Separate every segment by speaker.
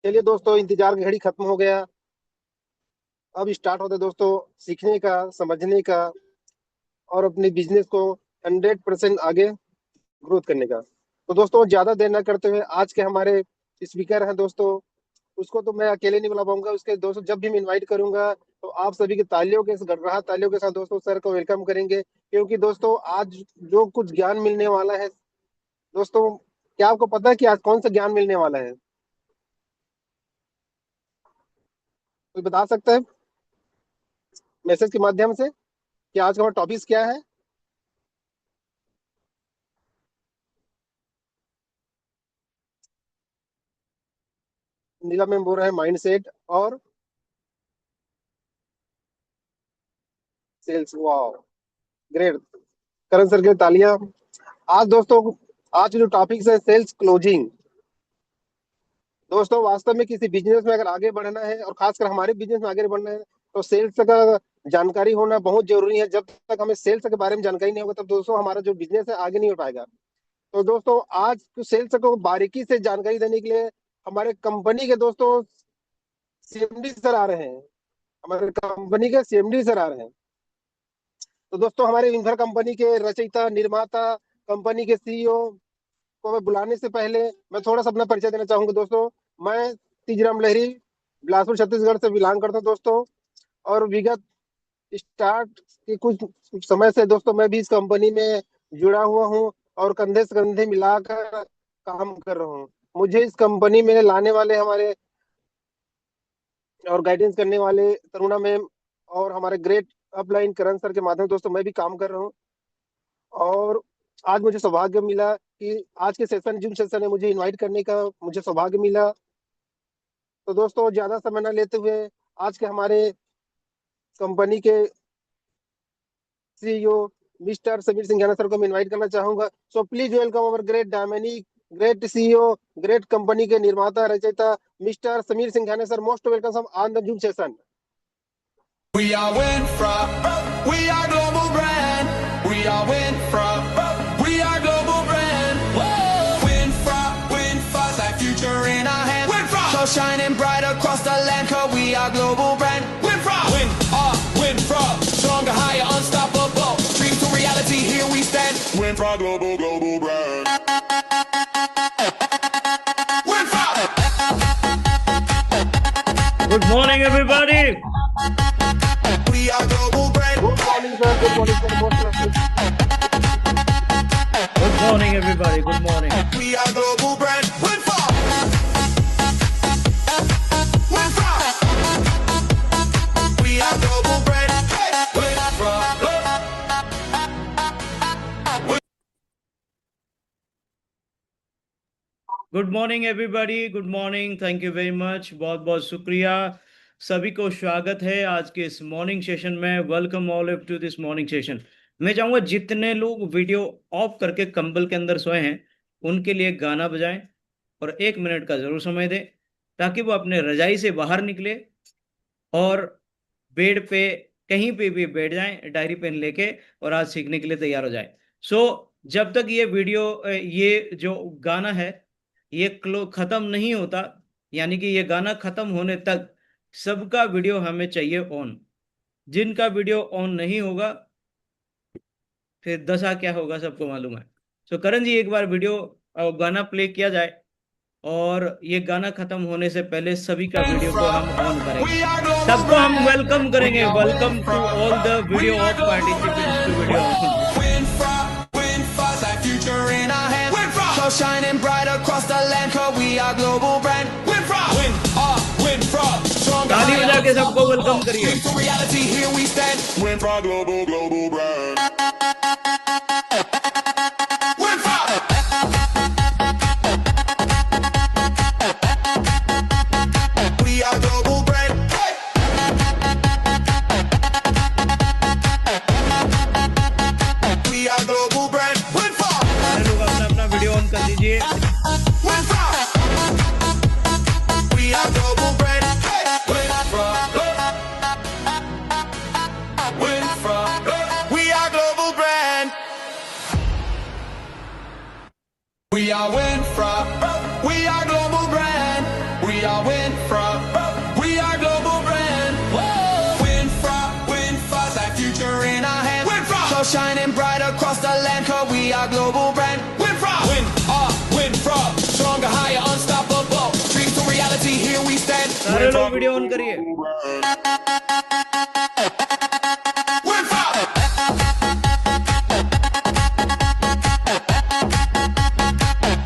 Speaker 1: चलिए दोस्तों, इंतजार की घड़ी खत्म हो गया। अब स्टार्ट होता है दोस्तों, सीखने का, समझने का और अपने बिजनेस को 100% आगे ग्रोथ करने का। तो दोस्तों, ज्यादा देर न करते हुए आज के हमारे स्पीकर हैं दोस्तों, उसको तो मैं अकेले नहीं बुला पाऊंगा। उसके दोस्तों जब भी मैं इनवाइट करूंगा तो आप सभी की तालियों के गड़गड़ाहट तालियों के साथ दोस्तों सर को वेलकम करेंगे, क्योंकि दोस्तों आज जो कुछ ज्ञान मिलने वाला है दोस्तों, क्या आपको पता है कि आज कौन सा ज्ञान मिलने वाला है? कोई बता सकता है मैसेज के माध्यम से कि आज का हमारा टॉपिक क्या है? नीला मैम बोल रहे हैं माइंडसेट और सेल्स। वाह, ग्रेट। करण सर के लिए तालियां। आज दोस्तों, आज जो टॉपिक है सेल्स क्लोजिंग। दोस्तों वास्तव में किसी बिजनेस में अगर आगे बढ़ना है और खासकर हमारे बिजनेस में आगे बढ़ना है तो सेल्स का जानकारी होना बहुत जरूरी है। जब तक हमें सेल्स के बारे में जानकारी नहीं होगा तब दोस्तों हमारा जो बिजनेस है आगे नहीं हो पाएगा। तो दोस्तों आज सेल्स को बारीकी से जानकारी देने के लिए हमारे कंपनी के दोस्तों सीएमडी सर आ रहे हैं। हमारे कंपनी के सीएमडी सर आ रहे हैं। तो दोस्तों हमारे इन्फर कंपनी के रचयिता निर्माता, कंपनी के सीईओ को मैं बुलाने से पहले मैं थोड़ा सा अपना परिचय देना चाहूंगा दोस्तों। मैं तीजराम लहरी बिलासपुर छत्तीसगढ़ से बिलोंग करता हूं दोस्तों। और विगत स्टार्ट के कुछ समय से दोस्तों मैं भी इस कंपनी में जुड़ा हुआ हूं और कंधे से कंधे मिलाकर काम कर रहा हूं। मुझे इस कंपनी में लाने वाले हमारे और गाइडेंस करने वाले तरुणा मैम और हमारे ग्रेट अपलाइन करण सर के माध्यम से दोस्तों मैं भी काम कर रहा हूँ। और आज मुझे सौभाग्य मिला कि आज के सेशन जिम सेशन में मुझे इनवाइट करने का मुझे सौभाग्य मिला। तो दोस्तों ज्यादा समय न लेते हुए आज के हमारे कंपनी के CEO mister Sameer Singhana sir को मैं इनवाइट करना चाहूंगा। So please welcome our great dynamic great CEO, great company के निर्माता रचयिता mister Sameer Singhana sir. Most welcome on the zoom session.
Speaker 2: We are Winfra, we are global brand. We are Winfra, we are global brand. Whoa. Winfra's like future in our hands. Winfra, so shining bright across the land, 'cause we are global brand. Winfra, Winfra, stronger, higher, unstoppable. Dreams to reality, here we stand. Winfra, global brand. Winfra.
Speaker 3: Good morning, everybody.
Speaker 2: We are global brand.
Speaker 1: Good morning sir, good morning sir, most welcome.
Speaker 3: Good morning, everybody. Good morning.
Speaker 2: We are global brand. Winfra. Winfra. We are global brand. Winfra.
Speaker 3: Good morning, everybody. Good morning. Thank you very much. बहुत बहुत शुक्रिया। सभी को स्वागत है आज के इस मॉर्निंग सेशन में। Welcome all to this morning session. मैं चाहूंगा जितने लोग वीडियो ऑफ करके कंबल के अंदर सोए हैं उनके लिए गाना बजाएं और 1 मिनट का जरूर समय दें ताकि वो अपने रजाई से बाहर निकले और बेड पे कहीं पे भी बैठ जाएं डायरी पेन लेके और आज सीखने के लिए तैयार हो जाए। सो जब तक ये वीडियो ये जो गाना है ये खत्म नहीं होता, यानी कि ये गाना खत्म होने तक सबका वीडियो हमें चाहिए ऑन। जिनका वीडियो ऑन नहीं होगा फिर दशा क्या होगा सबको मालूम है। सो करण जी, एक बार वीडियो गाना प्ले किया जाए और ये गाना खत्म होने से पहले सभी का वीडियो को हम ऑन करेंगे, सबको हम वेलकम करेंगे। Welcome to all the video of participants to video on.
Speaker 2: Winfra's like future in our hands. Winfra, so shining bright across the land, 'cause we are global brand. Winfra, Winfra, stronger.
Speaker 3: ताली बजा के सबको welcome करिए।
Speaker 2: Dreams to reality, here we stand. Winfra, global brand. Winfra. We are global brand. We are global brand. Winfra.
Speaker 3: सारे लोग अपना अपना video on कर दीजिए।
Speaker 2: Winfra. We are global brand. Winfra. Winfra. We are global brand. We are Winfra. We are global brand. We are Winfra. tomorrow shining bright across the land, 'cause we are global brand. Win from, stronger, higher, unstoppable. Dreams to reality, here we stand.
Speaker 3: सारे लोग video on करिए।
Speaker 2: Win from.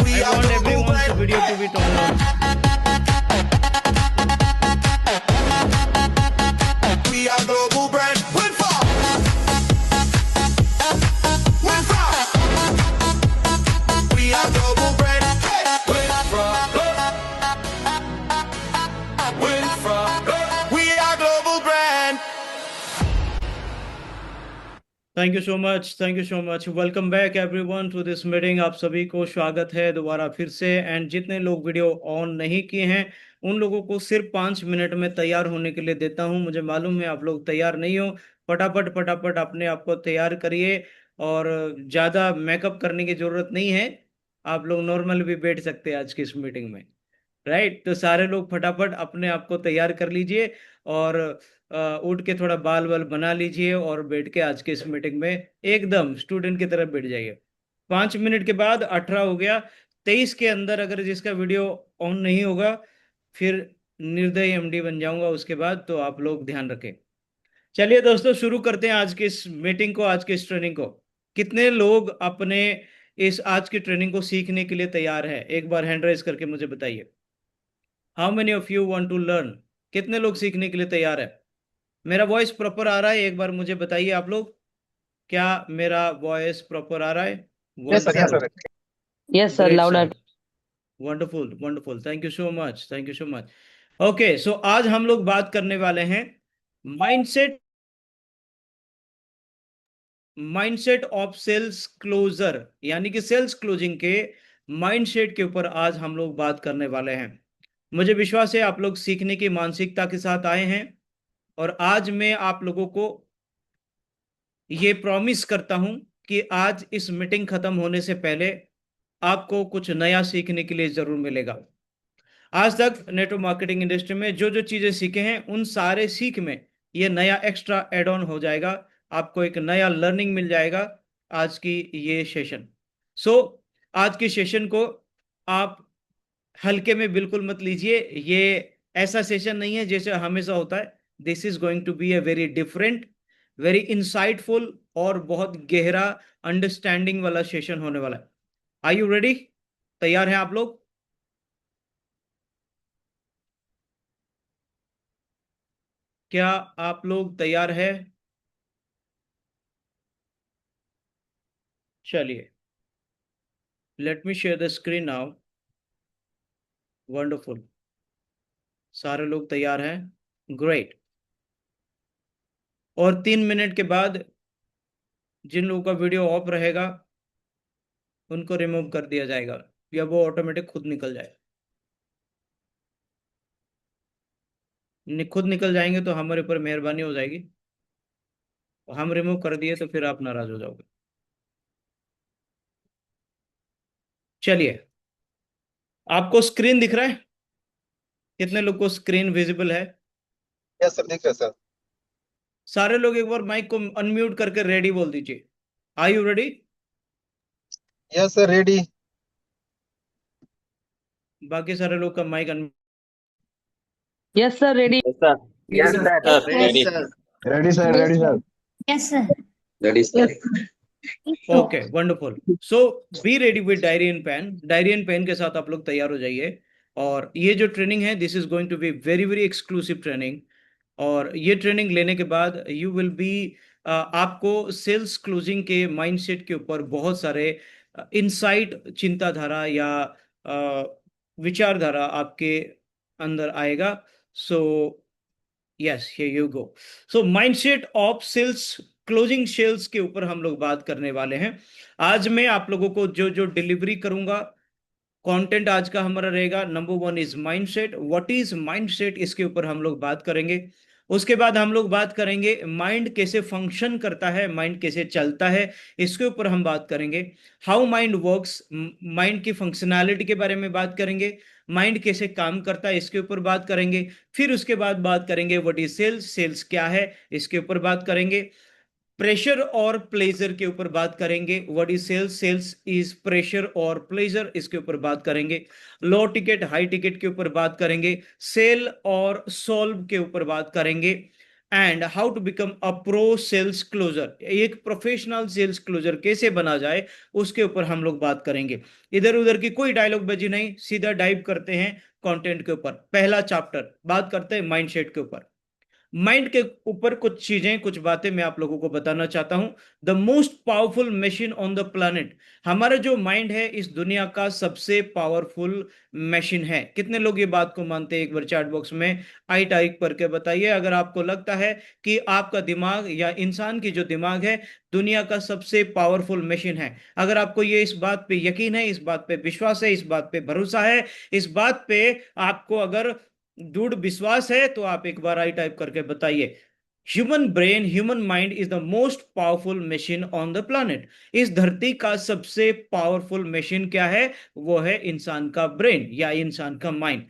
Speaker 2: We
Speaker 3: I
Speaker 2: are
Speaker 3: want
Speaker 2: global
Speaker 3: everyone's
Speaker 2: brand.
Speaker 3: video to be turned on.
Speaker 2: We are global brand. Win from. Win from. We are global brand. Win from. Win from. We are global brand.
Speaker 3: Thank you so much, thank you so much. Welcome back everyone to this meeting. आप सभी को स्वागत है दोबारा फिर से। And जितने लोग वीडियो ऑन नहीं किए हैं उन लोगों को सिर्फ 5 मिनट में तैयार होने के लिए देता हूं। मुझे मालूम है आप लोग तैयार नहीं हो। फटाफट फटाफट अपने आप को तैयार करिए और ज़्यादा मेकअप करने की ज़रूरत नहीं है। आप लोग नॉर्मल भी बैठ सकते हैं आज की इस मीटिंग में। राइट, तो सारे लोग फटाफट अपने आप को तैयार कर लीजिए और उठ के थोड़ा बाल वाल बना लीजिए और बैठ के आज के इस मीटिंग में एकदम स्टूडेंट की तरफ बैठ जाइए। 5 मिनट के बाद 18 हो गया। 23 के अंदर अगर जिसका वीडियो ऑन नहीं होगा फिर निर्दयी एमडी बन जाऊंगा उसके बाद, तो आप लोग ध्यान रखें। चलिए दोस्तों, शुरू करते हैं आज की इस मीटिंग को, आज की इस ट्रेनिंग को। कितने लोग अपने इस आज की ट्रेनिंग को सीखने के लिए तैयार है? एक बार हैंड रेज करके मुझे बताइए। How many of you want to learn? कितने लोग सीखने के लिए तैयार है? मेरा वॉइस प्रॉपर आ रहा है? एक बार मुझे बताइए आप लोग, क्या मेरा वॉइस प्रॉपर आ रहा है?
Speaker 1: Yes sir, yes sir.
Speaker 4: Yes, sir.
Speaker 3: Great,
Speaker 4: Loud
Speaker 3: sir.
Speaker 4: and
Speaker 3: wonderful wonderful, thank you so much, thank you so much. Okay, so आज हम लोग बात करने वाले हैं mindset, mindset of sales closure, यानी कि सेल्स क्लोजिंग के माइंडसेट के ऊपर आज हम लोग बात करने वाले हैं। मुझे विश्वास है आप लोग सीखने की मानसिकता के साथ आए हैं और आज मैं आप लोगों को ये प्रॉमिस करता हूं कि आज इस मीटिंग खत्म होने से पहले आपको कुछ नया सीखने के लिए जरूर मिलेगा। आज तक नेटवर्क मार्केटिंग इंडस्ट्री में जो जो चीजें सीखे हैं उन सारे सीख में ये नया एक्स्ट्रा एड ऑन हो जाएगा। आपको एक नया लर्निंग मिल जाएगा आज की ये सेशन। सो आज की सेशन को आप हल्के में बिल्कुल मत लीजिए। ये ऐसा सेशन नहीं है जैसे हमेशा होता है। This is going to be a very different, very insightful और बहुत गहरा अंडरस्टैंडिंग वाला सेशन होने वाला है। Are you ready? तैयार हैं आप लोग? क्या आप लोग तैयार है? चलिए, let me share the screen now. Wonderful, सारे लोग तैयार हैं? ग्रेट। और 3 मिनट के बाद जिन लोगों का वीडियो ऑफ रहेगा उनको रिमूव कर दिया जाएगा या वो ऑटोमेटिक खुद निकल जाए। खुद निकल जाएंगे तो हमारे ऊपर मेहरबानी हो जाएगी। हम रिमूव कर दिए तो फिर आप नाराज हो जाओगे। चलिए, आपको स्क्रीन दिख रहा है? कितने लोग को स्क्रीन विजिबल है?
Speaker 1: यस सर, दिख रहा है सर।
Speaker 3: सारे लोग एक बार माइक को अनम्यूट करके रेडी बोल दीजिए। Are you ready?
Speaker 1: Yes sir, ready.
Speaker 3: बाकी सारे लोग का mic on
Speaker 4: yes, sir. Ready.
Speaker 5: Yes, sir.
Speaker 4: Yes, sir.
Speaker 5: Ready.
Speaker 1: Ready sir, ready sir.
Speaker 6: Yes, sir.
Speaker 5: Ready, sir.
Speaker 3: Okay, wonderful. So be ready with diary and pen. Diary and pen के साथ आप लोग तैयार हो जाइए। और ये जो ट्रेनिंग है this is going to be very very exclusive training. और ये ट्रेनिंग लेने के बाद यू विल बी आपको सेल्स क्लोजिंग के माइंडसेट के ऊपर बहुत सारे इनसाइट, चिंताधारा या विचारधारा आपके अंदर आएगा। So yes, here you go. So mindset of sales closing sales के ऊपर हम लोग बात करने वाले हैं। आज मैं आप लोगों को जो जो डिलीवरी करूंगा, कंटेंट आज का हमारा रहेगा number 1 is mindset. What is mindset, इसके ऊपर हम लोग बात करेंगे। उसके बाद हम लोग बात करेंगे माइंड कैसे फंक्शन करता है, माइंड कैसे चलता है, इसके ऊपर हम बात करेंगे। हाउ माइंड वर्क्स, माइंड की फंक्शनैलिटी के बारे में बात करेंगे। माइंड कैसे काम करता है इसके ऊपर बात करेंगे। फिर उसके बाद बात करेंगे व्हाट इज सेल्स, सेल्स क्या है इसके ऊपर बात करेंगे। प्रेशर और प्लेजर के ऊपर बात करेंगे। What is sales? Sales is pressure और प्लेजर, इसके ऊपर बात करेंगे। लो टिकट हाई टिकट के ऊपर बात करेंगे। सेल और सोल्व के ऊपर बात करेंगे। And how to become a pro sales closer, एक प्रोफेशनल सेल्स क्लोजर कैसे बना जाए, उसके ऊपर हम लोग बात करेंगे। इधर उधर की कोई डायलॉग बाजी नहीं, सीधा डाइव करते हैं कंटेंट के ऊपर। पहला चैप्टर बात करते हैं माइंडसेट के ऊपर। माइंड के ऊपर कुछ चीजें, कुछ बातें मैं आप लोगों को बताना चाहता हूं। The most powerful machine on the planet, हमारा जो माइंड है इस दुनिया का सबसे पावरफुल मशीन है। कितने लोग ये बात को मानते हैं? एक बार चैट बॉक्स में आई टाइप करके बताइए अगर आपको लगता है कि आपका दिमाग या इंसान की जो दिमाग है दुनिया का सबसे पावरफुल मशीन है। अगर आपको ये इस बात पे यकीन है, इस बात पे विश्वास है, इस बात पे भरोसा है, इस बात पे आपको अगर दृढ़ विश्वास है, तो आप एक बार आई टाइप करके बताइए। Human brain, human mind is the most powerful machine on the planet. इस धरती का सबसे पावरफुल मशीन क्या है? वो है इंसान का ब्रेन या इंसान का mind.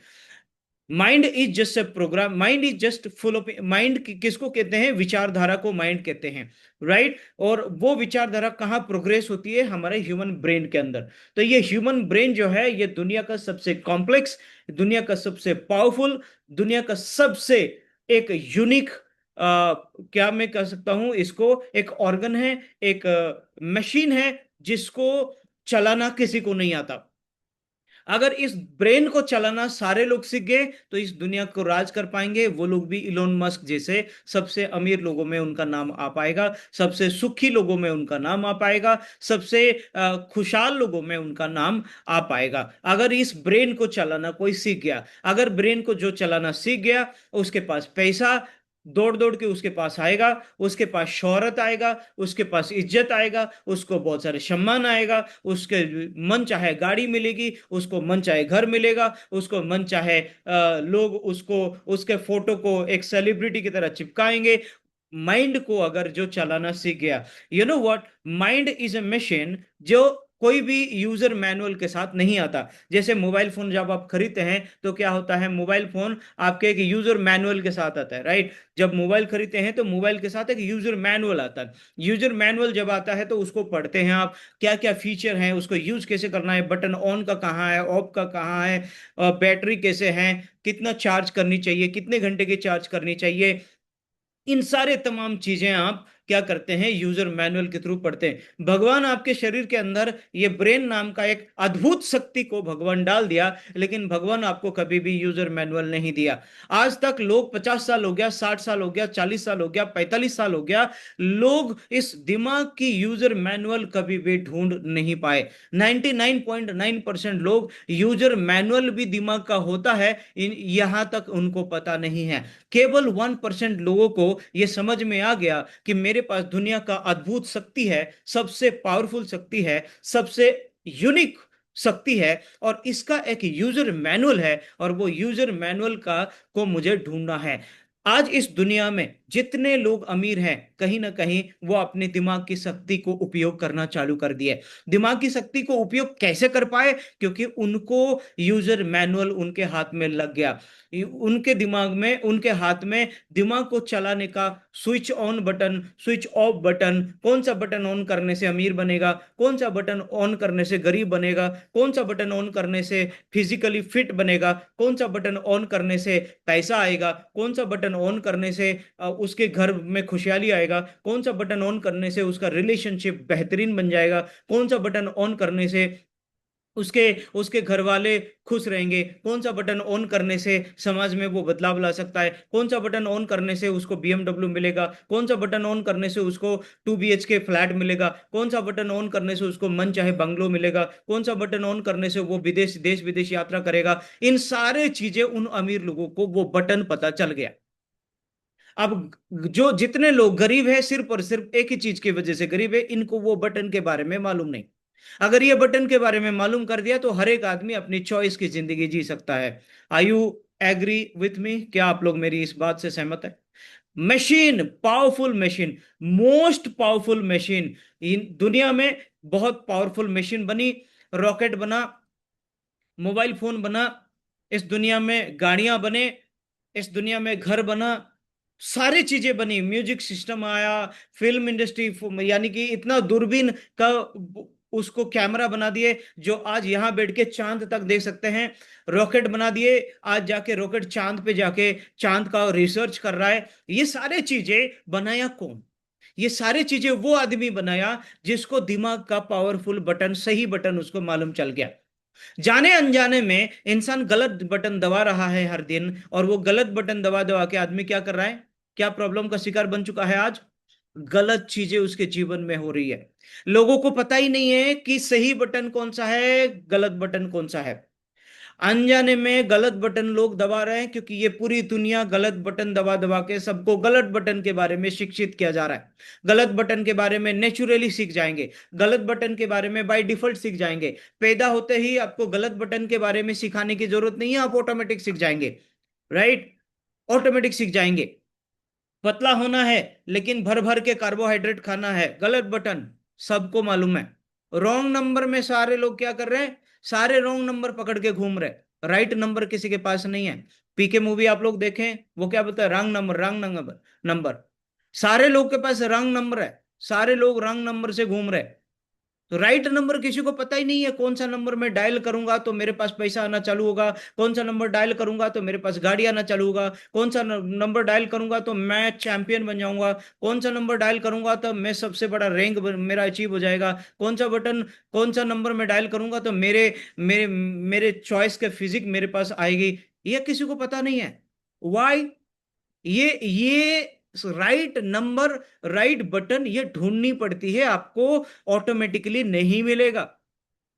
Speaker 3: Mind is just a program, mind is just full of mind. किसको कहते हैं? विचारधारा को माइंड कहते हैं, राइट। और वो विचारधारा कहाँ प्रोग्रेस होती है? हमारे ह्यूमन ब्रेन के अंदर। तो ये ह्यूमन ब्रेन जो है ये दुनिया का सबसे कॉम्प्लेक्स, दुनिया का सबसे पावरफुल, दुनिया का सबसे एक यूनिक, क्या मैं कह सकता हूं इसको, एक ऑर्गन है, एक मशीन है जिसको चलाना किसी को नहीं आता। अगर इस ब्रेन को चलाना सारे लोग सीख गए तो इस दुनिया को राज कर पाएंगे। वो लोग भी इलोन मस्क जैसे सबसे अमीर लोगों में उनका नाम आ पाएगा, सबसे सुखी लोगों में उनका नाम आ पाएगा, सबसे खुशहाल लोगों में उनका नाम आ पाएगा। अगर इस ब्रेन को चलाना कोई सीख गया, अगर ब्रेन को जो चलाना सीख गया, उसके पास पैसा दौड़ दौड़ के उसके पास आएगा, उसके पास शोहरत आएगा, उसके पास इज्जत आएगा, उसको बहुत सारे सम्मान आएगा, उसके मन चाहे गाड़ी मिलेगी, उसको मन चाहे घर मिलेगा, उसको मन चाहे लोग उसको, उसके फोटो को एक सेलिब्रिटी की तरह चिपकाएंगे। माइंड को अगर जो चलाना सीख गया, you know what, mind is a machine जो कोई भी यूजर मैनुअल के साथ नहीं आता। जैसे मोबाइल फोन जब आप खरीदते हैं तो क्या होता है? मोबाइल फोन आपके एक यूजर मैनुअल के साथ आता है, राइट। जब मोबाइल खरीदते हैं तो मोबाइल के साथ एक यूजर मैनुअल आता है। यूजर मैनुअल जब आता है तो उसको पढ़ते हैं आप, क्या क्या फीचर हैं, उसको यूज कैसे करना है, बटन ऑन का कहाँ है, ऑफ का कहाँ है, बैटरी कैसे है, कितना चार्ज करनी चाहिए, कितने घंटे की चार्ज करनी चाहिए, इन सारे तमाम चीजें आप क्या करते हैं? यूजर मैनुअल के थ्रू पढ़ते हैं। भगवान आपके शरीर के अंदर ये ब्रेन नाम का एक अद्भुत शक्ति को भगवान डाल दिया, लेकिन भगवान आपको कभी भी यूजर मैनुअल नहीं दिया। आज तक लोग 50 साल हो गया, 60 साल हो गया, 40 साल हो गया, 45 साल हो गया, लोग इस दिमाग की यूजर मैनुअल कभी भी ढूंढ नहीं पाए। 99.9% लोग यूजर मैनुअल भी दिमाग का होता है यहां तक उनको पता नहीं है। केवल 1% लोगों को यह समझ में आ गया कि मेरे पास दुनिया का अद्भुत शक्ति है, सबसे पावरफुल शक्ति है, सबसे यूनिक शक्ति है, और इसका एक यूजर मैनुअल है, और वो यूजर मैनुअल का को मुझे ढूंढना है। आज इस दुनिया में जितने लोग अमीर हैं, कहीं ना कहीं वो अपने दिमाग की शक्ति को उपयोग करना चालू कर दिए। दिमाग की शक्ति को उपयोग कैसे कर पाए? क्योंकि उनको यूजर मैनुअल उनके हाथ में लग गया। उनके दिमाग में, उनके हाथ में दिमाग को चलाने का switch on button, switch off button, कौन सा बटन ऑन करने से अमीर बनेगा, कौन सा बटन ऑन करने से गरीब बनेगा, कौन सा बटन ऑन करने से फिजिकली फिट बनेगा, कौन सा बटन ऑन करने से पैसा आएगा, कौन सा बटन ऑन करने से उसके घर में खुशहाली आएगा, कौन सा बटन ऑन करने से उसका रिलेशनशिप बेहतरीन बन जाएगा, कौन सा बटन ऑन करने से उसके उसके घर वाले खुश रहेंगे, कौन सा बटन ऑन करने से समाज में वो बदलाव ला सकता है, कौन सा बटन ऑन करने से उसको बीएमडब्ल्यू मिलेगा, कौन सा बटन ऑन करने से उसको 2 BHK फ्लैट मिलेगा, कौन सा बटन ऑन करने से उसको मन चाहे बंगलो मिलेगा, कौन सा बटन ऑन करने से वो विदेश, देश विदेश यात्रा करेगा। इन सारे चीजें उन अमीर लोगों को वो बटन पता चल गया। अब जो जितने लोग गरीब है, सिर्फ और सिर्फ एक ही चीज की वजह से गरीब है, इनको वो बटन के बारे में मालूम नहीं। अगर ये बटन के बारे में मालूम कर दिया तो हर एक आदमी अपनी चॉइस की जिंदगी जी सकता है। Are you agree with me? क्या आप लोग मेरी इस बात से सहमत है? Machine, powerful machine, most powerful machine in दुनिया में, बहुत पावरफुल मशीन बनी। रॉकेट बना, मोबाइल फोन बना, इस दुनिया में गाड़ियां बने, इस दुनिया में घर बना, सारी चीजें बनी, म्यूजिक सिस्टम आया, फिल्म इंडस्ट्री, यानी कि इतना दूरबीन का उसको कैमरा बना दिए जो आज यहां बैठ के चांद तक देख सकते हैं। रॉकेट बना दिए, आज जाके रॉकेट चांद पे जाके चांद का रिसर्च कर रहा है। ये सारे चीजें बनाया कौन? ये सारी चीजें वो आदमी बनाया जिसको दिमाग का पावरफुल बटन, सही बटन उसको मालूम चल गया। जाने अनजाने में इंसान गलत बटन दबा रहा है हर दिन, और वो गलत बटन दबा दबा के आदमी क्या कर रहा है, क्या प्रॉब्लम का शिकार बन चुका है आज? गलत चीजें उसके जीवन में हो रही है। लोगों को पता ही नहीं है कि सही बटन कौन सा है, गलत बटन कौन सा है। अनजाने में गलत बटन लोग दबा रहे हैं, क्योंकि ये पूरी दुनिया गलत बटन दबा दबा के सबको गलत बटन के बारे में शिक्षित किया जा रहा है। गलत बटन के बारे में नेचुरली सीख जाएंगे, गलत बटन के बारे में बाय डिफॉल्ट सीख जाएंगे। पैदा होते ही आपको गलत बटन के बारे में सिखाने की जरूरत नहीं है, आप ऑटोमेटिक सीख जाएंगे। राइट, ऑटोमेटिक सीख जाएंगे। पतला होना है लेकिन भर भर के कार्बोहाइड्रेट खाना है, गलत बटन, सबको मालूम है। रॉन्ग नंबर में सारे लोग क्या कर रहे हैं, सारे रॉन्ग नंबर पकड़ के घूम रहे, राइट नंबर किसी के पास नहीं है। पीके मूवी आप लोग देखें, वो क्या बोलता है, wrong number, wrong number, number. सारे लोग के पास रॉन्ग नंबर है, सारे लोग रॉन्ग नंबर से घूम रहे। तो राइट नंबर किसी को पता ही नहीं है, कौन सा नंबर मैं डायल करूंगा तो मेरे पास पैसा आना चालू होगा, कौन सा नंबर डायल करूंगा तो मेरे पास गाड़ी आना चालू होगा, कौन सा नंबर डायल करूंगा तो मैं चैंपियन बन जाऊंगा, कौन सा नंबर डायल करूंगा तो मैं सबसे बड़ा रैंक मेरा अचीव हो जाएगा, कौन सा बटन, कौन सा नंबर मैं डायल करूंगा तो मेरे मेरे मेरे चॉइस के फिजिक मेरे पास आएगी। ये किसी को पता नहीं है। वाई? ये राइट नंबर, राइट बटन ये ढूंढनी पड़ती है आपको, ऑटोमेटिकली नहीं मिलेगा।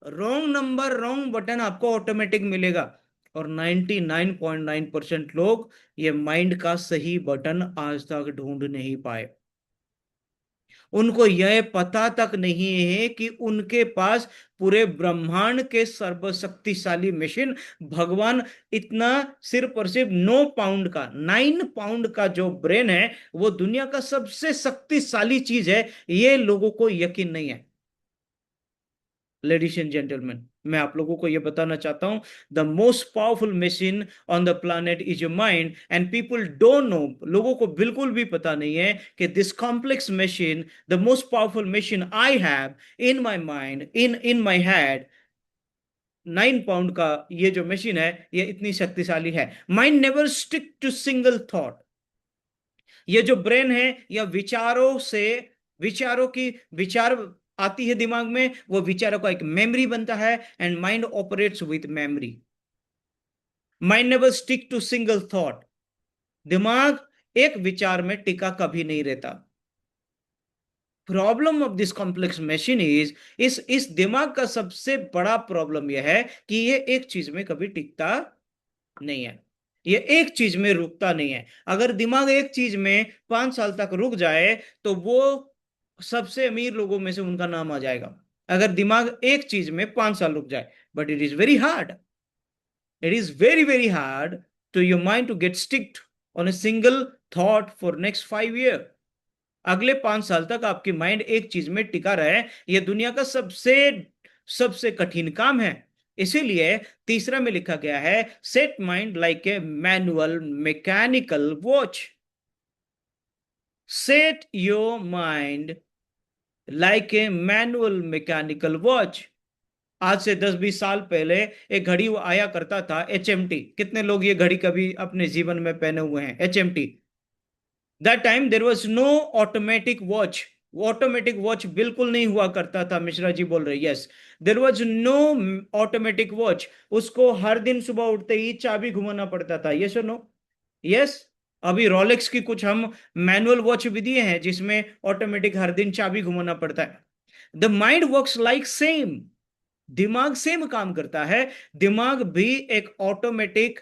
Speaker 3: रॉन्ग नंबर, रॉन्ग बटन आपको ऑटोमेटिक मिलेगा। और 99.9% लोग ये माइंड का सही बटन आज तक ढूंढ नहीं पाए। उनको यह पता तक नहीं है कि उनके पास पूरे ब्रह्मांड के सर्वशक्तिशाली मशीन भगवान, इतना सिर्फ और सिर्फ 9 पाउंड का, 9 पाउंड का जो ब्रेन है, वो दुनिया का सबसे शक्तिशाली चीज है। ये लोगों को यकीन नहीं है। लेडीज एंड जेंटलमैन, मैं आप लोगों को यह बताना चाहता हूं, the most powerful machine on the planet is your mind, and people don't know, लोगों को बिल्कुल भी पता नहीं है कि this complex machine, the most powerful machine I have in my mind, in my head, 9 pound का ये जो मशीन है, ये इतनी शक्तिशाली है। Mind never stick to single thought. ये जो ब्रेन है, या विचारों से, विचारों की विचार आती है दिमाग में, वो विचारों का एक मेमोरी बनता है, and mind operates with memory. Mind never stick to single thought. दिमाग एक विचार में टिका कभी नहीं रहता। Problem of this complex machine is, इस दिमाग का सबसे बड़ा प्रॉब्लम यह है कि ये एक चीज में कभी टिकता नहीं है, ये एक चीज में रुकता नहीं है। अगर दिमाग एक चीज में 5 साल तक रुक जाए तो वो सबसे अमीर लोगों में से उनका नाम आ जाएगा। अगर दिमाग एक चीज में 5 साल रुक जाए, but it is very hard, it is very very hard to your mind to get sticked on a single thought for next 5 year. अगले 5 साल तक आपकी माइंड एक चीज में टिका रहे, यह दुनिया का सबसे सबसे कठिन काम है। इसीलिए तीसरा में लिखा गया है, set mind like a manual mechanical watch. Set your mind like a manual mechanical watch. आज से 10-20 साल पहले एक घड़ी आया करता था, HMT। कितने लोग ये घड़ी कभी अपने जीवन में पहने हुए हैं, HMT? That time there was no automatic watch. Automatic watch बिल्कुल नहीं हुआ करता था। मिश्रा जी बोल रहे, yes, there was no automatic watch. उसको हर दिन सुबह उठते ही चाबी घुमाना पड़ता था, यस और नो? यस। अभी रोलेक्स की कुछ हम मैनुअल वॉच भी दिए हैं जिसमें ऑटोमेटिक हर दिन चाबी घुमाना पड़ता है। The mind works like same. दिमाग सेम काम करता है। दिमाग भी एक ऑटोमेटिक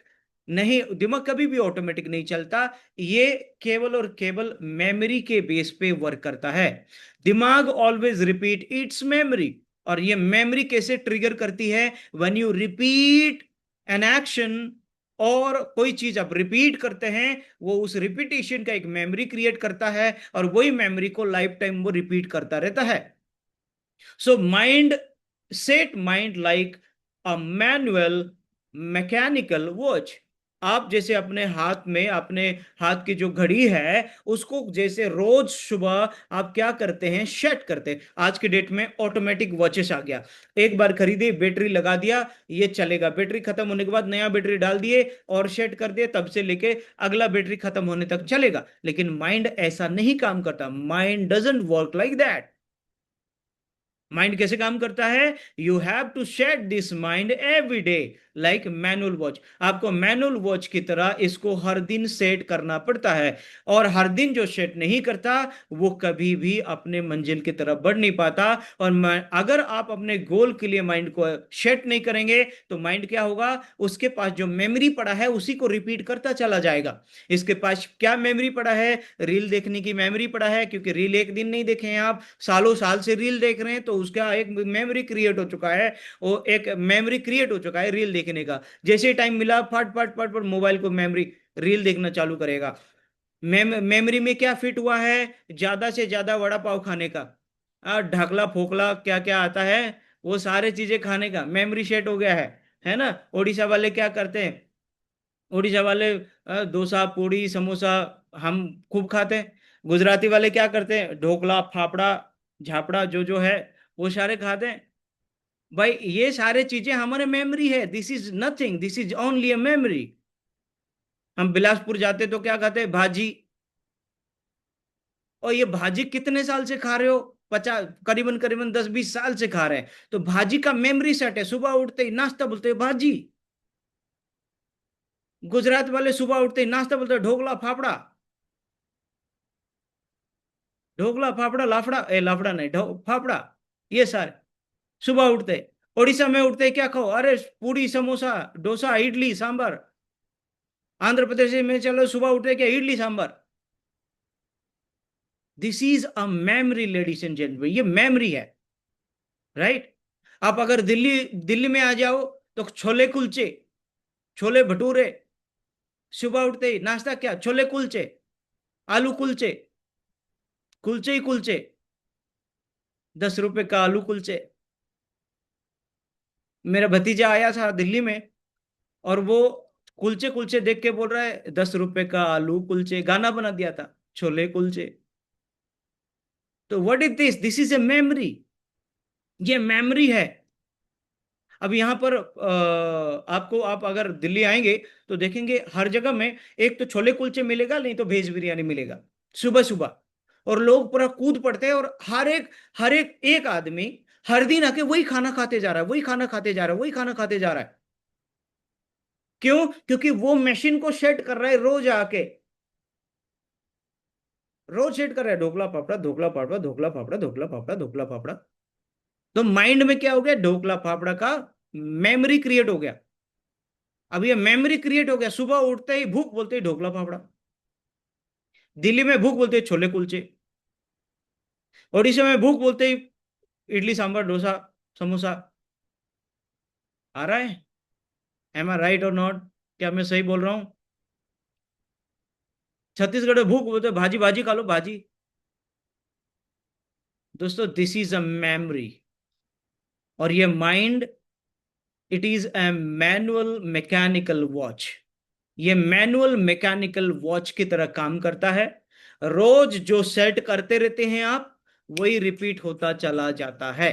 Speaker 3: नहीं, दिमाग कभी भी ऑटोमेटिक नहीं चलता। ये केवल और केवल मेमोरी के बेस पे वर्क करता है। दिमाग ऑलवेज रिपीट इट्स मेमोरी। और ये मेमोरी कैसे ट्रिगर करती है? When you repeat an action, और कोई चीज आप रिपीट करते हैं, वो उस रिपीटेशन का एक मेमोरी क्रिएट करता है, और वही मेमोरी को लाइफ टाइम वो रिपीट करता रहता है। So mind, set mind like a manual mechanical watch. आप जैसे अपने हाथ में, अपने हाथ की जो घड़ी है उसको जैसे रोज सुबह आप क्या करते हैं, सेट करते हैं। आज के डेट में ऑटोमेटिक वॉचेस आ गया, एक बार खरीदे, बैटरी लगा दिया, ये चलेगा, बैटरी खत्म होने के बाद नया बैटरी डाल दिए और सेट कर दिए, तब से लेके अगला बैटरी खत्म होने तक चलेगा। लेकिन माइंड ऐसा नहीं काम करता, mind doesn't work like that. Mind कैसे काम करता है? You have to set this mind every day, like manual watch. आपको मैनुअल वॉच की तरह इसको हर दिन सेट करना पड़ता है। और हर दिन जो सेट नहीं करता वो कभी भी अपने मंजिल की तरफ बढ़ नहीं पाता। और अगर आप अपने गोल के लिए माइंड को सेट नहीं करेंगे तो माइंड क्या होगा, उसके पास जो मेमोरी पड़ा है उसी को रिपीट करता चला जाएगा। इसके पास क्या मेमोरी पड़ा है? रील देखने की मेमोरी पड़ा है, क्योंकि रील एक दिन नहीं देखे हैं आप, सालों साल से रील देख रहे हैं, तो उसका एक मेमोरी क्रिएट हो चुका है। वो एक मेमोरी क्रिएट हो चुका है रील देखने का। जैसे टाइम मिला फट फट फट फट मोबाइल को मेमोरी, रील देखना चालू करेगा। मेमोरी में क्या फिट हुआ है? ज्यादा से ज्यादा वड़ा पाव खाने का, ढकला फोकला क्या क्या आता है, वो सारे चीजें खाने का मेमोरी सेट हो गया है ना। उड़ीसा वाले क्या करते हैं? उड़ीसा वाले डोसा पूड़ी समोसा हम खूब खाते हैं। गुजराती वाले क्या करते हैं? ढोकला फाफड़ा झापड़ा जो जो है वो सारे खाते हैं। भाई ये सारे चीजें हमारे मेमोरी है, this is nothing, this is only a memory. हम बिलासपुर जाते तो क्या खाते हैं? भाजी। और ये भाजी कितने साल से खा रहे हो? 50, करीबन करीबन 10-20 साल से खा रहे हैं। तो भाजी का मेमोरी सेट है, सुबह उठते ही नाश्ता बोलते हैं भाजी। गुजरात वाले सुबह उठते ही नाश्ता बोलते हैं ढोकला फाफड़ा। ढोकला फाफड़ा लाफड़ा, लाफड़ा नहीं, फाफड़ा, ये सारे सुबह उठते। उड़ीसा में उठते क्या खाओ? अरे पूरी समोसा डोसा इडली सांबर। आंध्र प्रदेश में चलो सुबह उठते क्या? Idli sambar. This is a memory ladies and gentleman, ये मेमोरी है, राइट। आप अगर दिल्ली दिल्ली में आ जाओ तो छोले कुलचे, छोले भटूरे, सुबह उठते ही नाश्ता क्या? छोले कुलचे, आलू कुलचे, कुलचे ही कुलचे, 10 रुपए का आलू कुलचे। मेरा भतीजा आया था दिल्ली में और वो कुलचे कुलचे देख के बोल रहा है 10 रुपए का आलू कुलचे, गाना बना दिया था छोले कुलचे। तो what is this? This is a memory, ये मेमोरी है। अब यहाँ पर आपको, आप अगर दिल्ली आएंगे तो देखेंगे हर जगह में एक तो छोले कुलचे मिलेगा, नहीं तो वेज बिरयानी मिलेगा सुबह सुबह। और लोग पूरा कूद पड़ते हैं और हर एक आदमी हर दिन आके वही खाना खाते जा रहा है, वही खाना खाते जा रहा है, वही खाना खाते जा रहा है। क्यों? क्योंकि वो मशीन को सेट कर रहा है रोज आके, रोज सेट कर रहा है ढोकला फाफड़ा ढोकला फाफड़ा ढोकला फाफड़ा ढोकला फाफड़ा ढोकला फाफड़ा। तो माइंड में क्या हो गया? ढोकला फाफड़ा का मेमोरी क्रिएट हो गया। अब ये मेमोरी क्रिएट हो गया, सुबह उठते ही भूख बोलते ही ढोकला फाफड़ा, दिल्ली में भूख बोलते ही छोले कुलचे, ओडिशा में भूख बोलते ही इडली सांभर डोसा समोसा। आ रहा है? एम आई राइट और नॉट? क्या मैं सही बोल रहा हूं? छत्तीसगढ़ में भूख बोलते भाजी भाजी खा लो भाजी। दोस्तों दिस इज अ मेमोरी। और ये mind, it is a manual mechanical watch. ये मैनुअल मैकेनिकल वॉच की तरह काम करता है। रोज जो सेट करते रहते हैं आप, वही रिपीट होता चला जाता है।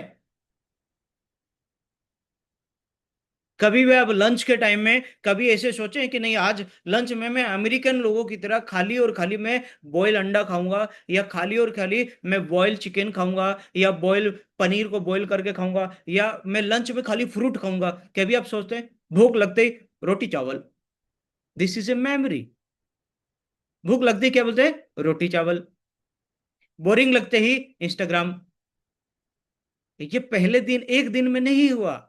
Speaker 3: कभी भी आप लंच के टाइम में कभी ऐसे सोचें कि नहीं आज लंच में मैं अमेरिकन लोगों की तरह खाली और खाली मैं बॉयल अंडा खाऊंगा, या खाली और खाली मैं बॉयल चिकन खाऊंगा, या बॉयल पनीर को बॉयल करके खाऊंगा, या मैं लंच में खाली फ्रूट खाऊंगा? कभी आप सोचते हैं? भूख लगते ही रोटी चावल, दिस इज ए मेमोरी। भूख लगते ही क्या बोलते हैं? रोटी चावल। बोरिंग लगते ही इंस्टाग्राम। ये पहले दिन एक दिन में नहीं हुआ।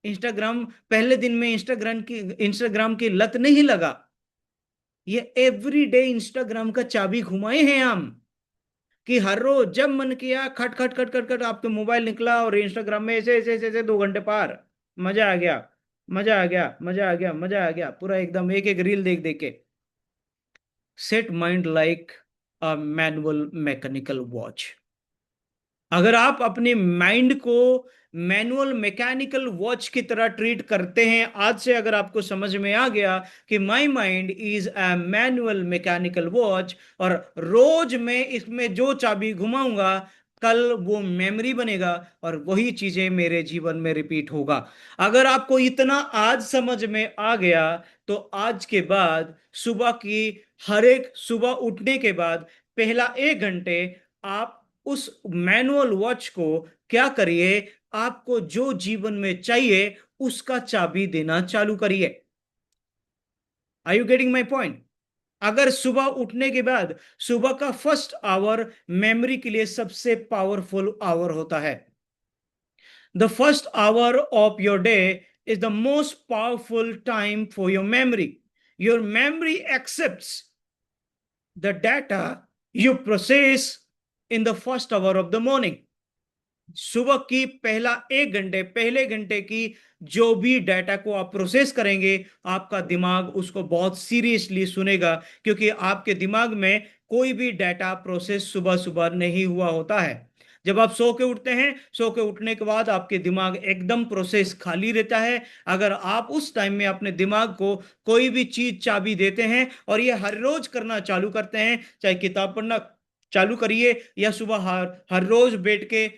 Speaker 3: इंस्टाग्राम पहले दिन में इंस्टाग्राम की लत नहीं लगा। ये एवरीडे इंस्टाग्राम का चाबी घुमाए हैं हम, कि हर रोज जब मन किया खट खट खट खट खट आपके मोबाइल निकला और इंस्टाग्राम में ऐसे ऐसे ऐसे ऐसे 2 घंटे पार। मजा आ गया, मजा आ गया, मजा आ गया, मजा आ गया, पूरा एकदम एक एक रील देख देख के। Set mind like a manual mechanical watch. अगर आप अपने माइंड को मैनुअल मैकेनिकल वॉच की तरह ट्रीट करते हैं, आज से अगर आपको समझ में आ गया कि my mind is a manual mechanical watch, और रोज मैं इसमें जो चाबी घुमाऊंगा कल वो मेमोरी बनेगा और वही चीजें मेरे जीवन में रिपीट होगा। अगर आपको इतना आज समझ में आ गया, तो आज के बाद सुबह की हर एक सुबह उठने के बाद पहला 1 घंटे आप उस मैनुअल वॉच को क्या करिए, आपको जो जीवन में चाहिए उसका चाबी देना चालू करिए। Are you getting my point? अगर सुबह उठने के बाद सुबह का फर्स्ट आवर मेमोरी के लिए सबसे पावरफुल आवर होता है। The first hour of your day is the most powerful time for your memory. Your memory accepts the data you process in the first hour of the morning. सुबह की पहले घंटे की जो भी डाटा को आप प्रोसेस करेंगे, आपका दिमाग उसको बहुत सीरियसली सुनेगा, क्योंकि आपके दिमाग में कोई भी डाटा प्रोसेस सुबह सुबह नहीं हुआ होता है। जब आप सो के उठते हैं, सो के उठने के बाद आपके दिमाग एकदम प्रोसेस खाली रहता है। अगर आप उस टाइम में अपने दिमाग को कोई भी चीज चाबी देते हैं और ये हर रोज करना चालू करते हैं, चाहे किताब पढ़ना चालू करिए या सुबह हर हर रोज बैठ के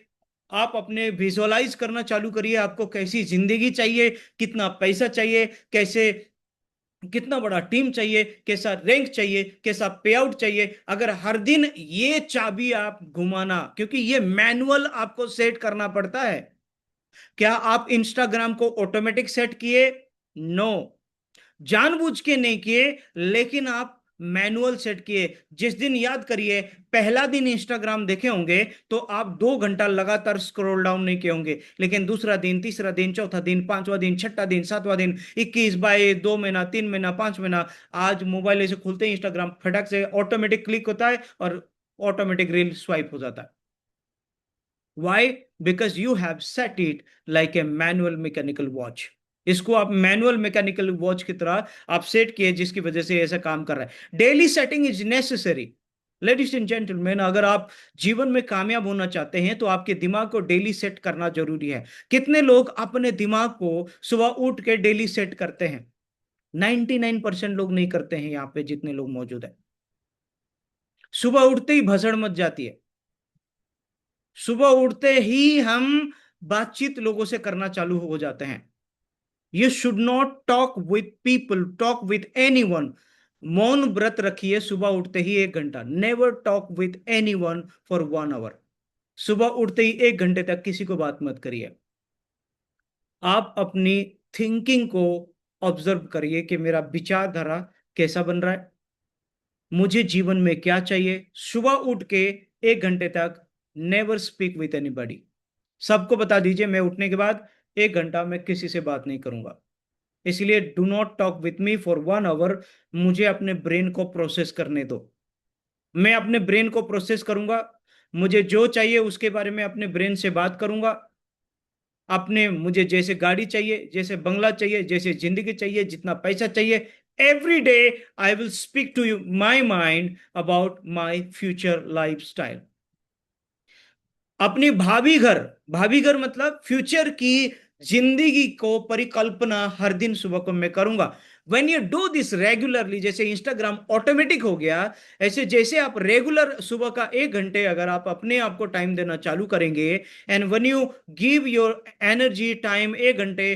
Speaker 3: आप अपने विजुअलाइज करना चालू करिए, आपको कैसी जिंदगी चाहिए, कितना पैसा चाहिए, कैसे कितना बड़ा टीम चाहिए, कैसा रैंक चाहिए, कैसा पे आउट चाहिए। अगर हर दिन ये चाबी आप घुमाना, क्योंकि ये मैनुअल आपको सेट करना पड़ता है। क्या आप इंस्टाग्राम को ऑटोमेटिक सेट किए? नो, जानबूझ के नहीं किए, लेकिन आप मैनुअल सेट किए। जिस दिन याद करिए पहला दिन इंस्टाग्राम देखे होंगे तो आप 2 घंटा लगातार स्क्रॉल डाउन नहीं किए होंगे, लेकिन दूसरा दिन, तीसरा दिन, चौथा दिन, पांचवा दिन, छठा दिन, सातवां दिन, 21/2 महीना, 3 महीना, 5 महीना, आज मोबाइल ऐसे खुलते ही इंस्टाग्राम फटक से ऑटोमेटिक क्लिक होता है और ऑटोमेटिक रील स्वाइप हो जाता है। Why? Because you have set it like a manual mechanical watch. इसको आप मैनुअल मैकेनिकल वॉच की तरह आप सेट किए, जिसकी वजह से ऐसा काम कर रहा है। Daily setting is necessary. Ladies and gentleman, अगर आप जीवन में कामयाब होना चाहते हैं तो आपके दिमाग को डेली सेट करना जरूरी है। कितने लोग अपने दिमाग को सुबह उठ के डेली सेट करते हैं? 99% लोग नहीं करते हैं। यहाँ पे जितने लोग मौजूद है, सुबह उठते ही भसड़ मच जाती है। सुबह उठते ही हम बातचीत लोगों से करना चालू हो जाते हैं। You should not talk with people, talk with anyone. मौन व्रत रखिए सुबह उठते ही 1 घंटा। Never talk with anyone for 1 hour. सुबह उठते ही 1 घंटे तक किसी को बात मत करिए। आप अपनी थिंकिंग को ऑब्जर्व करिए कि मेरा विचारधारा कैसा बन रहा है, मुझे जीवन में क्या चाहिए। सुबह उठ के 1 घंटे तक नेवर स्पीक विथ एनीबॉडी। सबको बता दीजिए मैं उठने के बाद 1 घंटा मैं किसी से बात नहीं करूंगा। इसलिए do not talk with me for 1 hour. मुझे अपने ब्रेन को प्रोसेस करने दो। मैं अपने ब्रेन को प्रोसेस करूंगा, मुझे जो चाहिए उसके बारे में अपने ब्रेन से बात करूंगा। अपने मुझे जैसे गाड़ी चाहिए, जैसे बंगला चाहिए, जैसे जिंदगी चाहिए, जितना पैसा चाहिए, every day I will speak to you my mind about my future lifestyle. अपनी भाभी घर मतलब फ्यूचर की जिंदगी को परिकल्पना हर दिन सुबह को मैं करूंगा। When you do this regularly, जैसे इंस्टाग्राम ऑटोमेटिक हो गया, ऐसे जैसे आप रेगुलर सुबह का 1 घंटे अगर आप अपने आप को टाइम देना चालू करेंगे, and when you give your energy time 1 घंटे,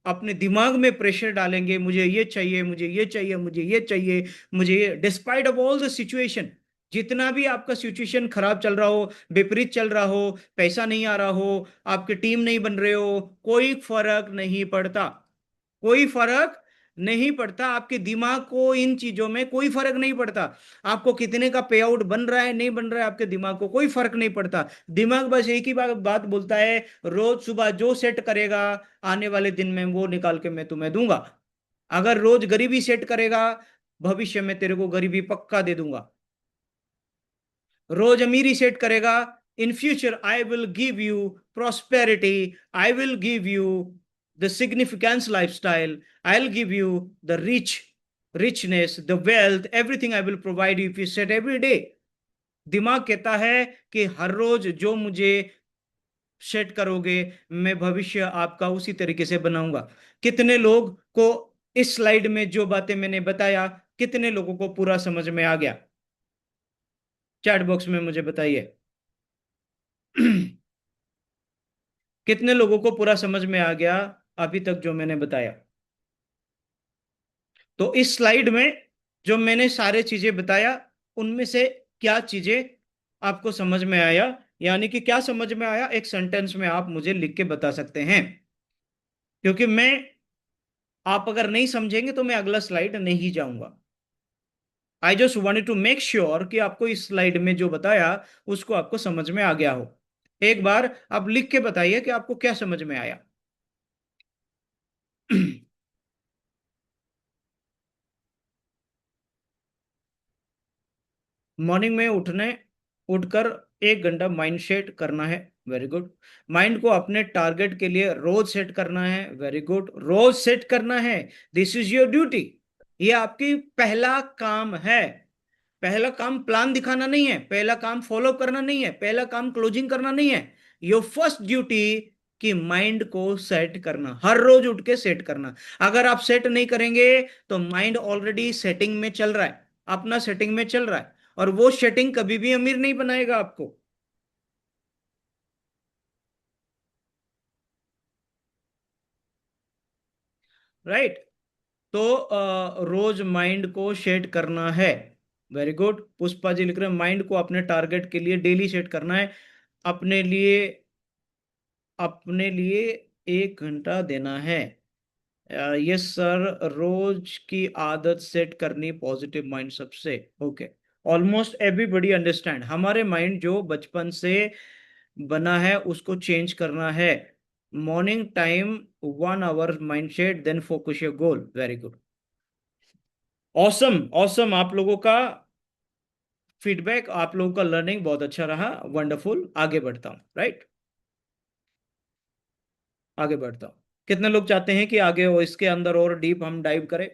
Speaker 3: अपने दिमाग में प्रेशर डालेंगे, मुझे ये चाहिए, मुझे ये चाहिए, मुझे ये चाहिए, मुझे ये, despite of all the situation, जितना भी आपका सिचुएशन खराब चल रहा हो, विपरीत चल रहा हो, पैसा नहीं आ रहा हो, आपके टीम नहीं बन रहे हो, कोई फर्क नहीं पड़ता। कोई फर्क नहीं पड़ता। आपके दिमाग को इन चीजों में कोई फर्क नहीं पड़ता। आपको कितने का पे आउट बन रहा है, नहीं बन रहा है, आपके दिमाग को कोई फर्क नहीं पड़ता। दिमाग बस एक ही बात बोलता है, रोज सुबह जो सेट करेगा आने वाले दिन में वो निकाल के मैं तुम्हें दूंगा। अगर रोज गरीबी सेट करेगा, भविष्य में तेरे को गरीबी पक्का दे दूंगा। रोज अमीरी सेट करेगा, in future I will give you prosperity, I will give you the significance lifestyle, I'll give you the richness, the wealth, everything I will provide you if you set every day. दिमाग कहता है कि हर रोज जो मुझे set करोगे, मैं भविष्य आपका उसी तरीके से बनाऊंगा। कितने लोग को इस स्लाइड में जो बातें मैंने बताया, कितने लोगों को पूरा समझ में आ गया? चैट बॉक्स में मुझे बताइए। कितने लोगों को पूरा समझ में आ गया अभी तक जो मैंने बताया? तो इस स्लाइड में जो मैंने सारे चीजें बताया, उनमें से क्या चीजें आपको समझ में आया, यानी कि क्या समझ में आया, एक सेंटेंस में आप मुझे लिख के बता सकते हैं। क्योंकि आप अगर नहीं समझेंगे तो मैं अगला स्लाइड नहीं जाऊंगा। I just wanted to make sure कि आपको इस स्लाइड में जो बताया उसको आपको समझ में आ गया हो। एक बार आप लिख के बताइए कि आपको क्या समझ में आया। मॉर्निंग में उठकर 1 घंटा माइंड सेट करना है। Very good. माइंड को अपने टारगेट के लिए रोज सेट करना है। वेरी गुड, रोज सेट करना है। This is your duty. ये आपकी पहला काम है। पहला काम प्लान दिखाना नहीं है, पहला काम फॉलो करना नहीं है, पहला काम क्लोजिंग करना नहीं है। योर फर्स्ट ड्यूटी कि माइंड को सेट करना, हर रोज उठ के सेट करना। अगर आप सेट नहीं करेंगे तो माइंड ऑलरेडी सेटिंग में चल रहा है, अपना सेटिंग में चल रहा है, और वो सेटिंग कभी भी अमीर नहीं बनाएगा आपको। राइट। तो रोज माइंड को सेट करना है। वेरी गुड, पुष्पा जी लिख रहे हैं माइंड को अपने टारगेट के लिए डेली सेट करना है। अपने लिए, अपने लिए 1 घंटा देना है। यस सर, रोज की आदत सेट करनी, पॉजिटिव माइंड सबसे। Okay, almost everybody understand. हमारे माइंड जो बचपन से बना है उसको चेंज करना है। Morning time 1 hour mind set, then focus your goal. Very good, awesome awesome. आप लोगों का फीडबैक, आप लोगों का लर्निंग बहुत अच्छा रहा। वंडरफुल। आगे बढ़ता हूं। राइट, आगे बढ़ता हूं। कितने लोग चाहते हैं कि आगे और इसके अंदर और डीप हम डाइव करें?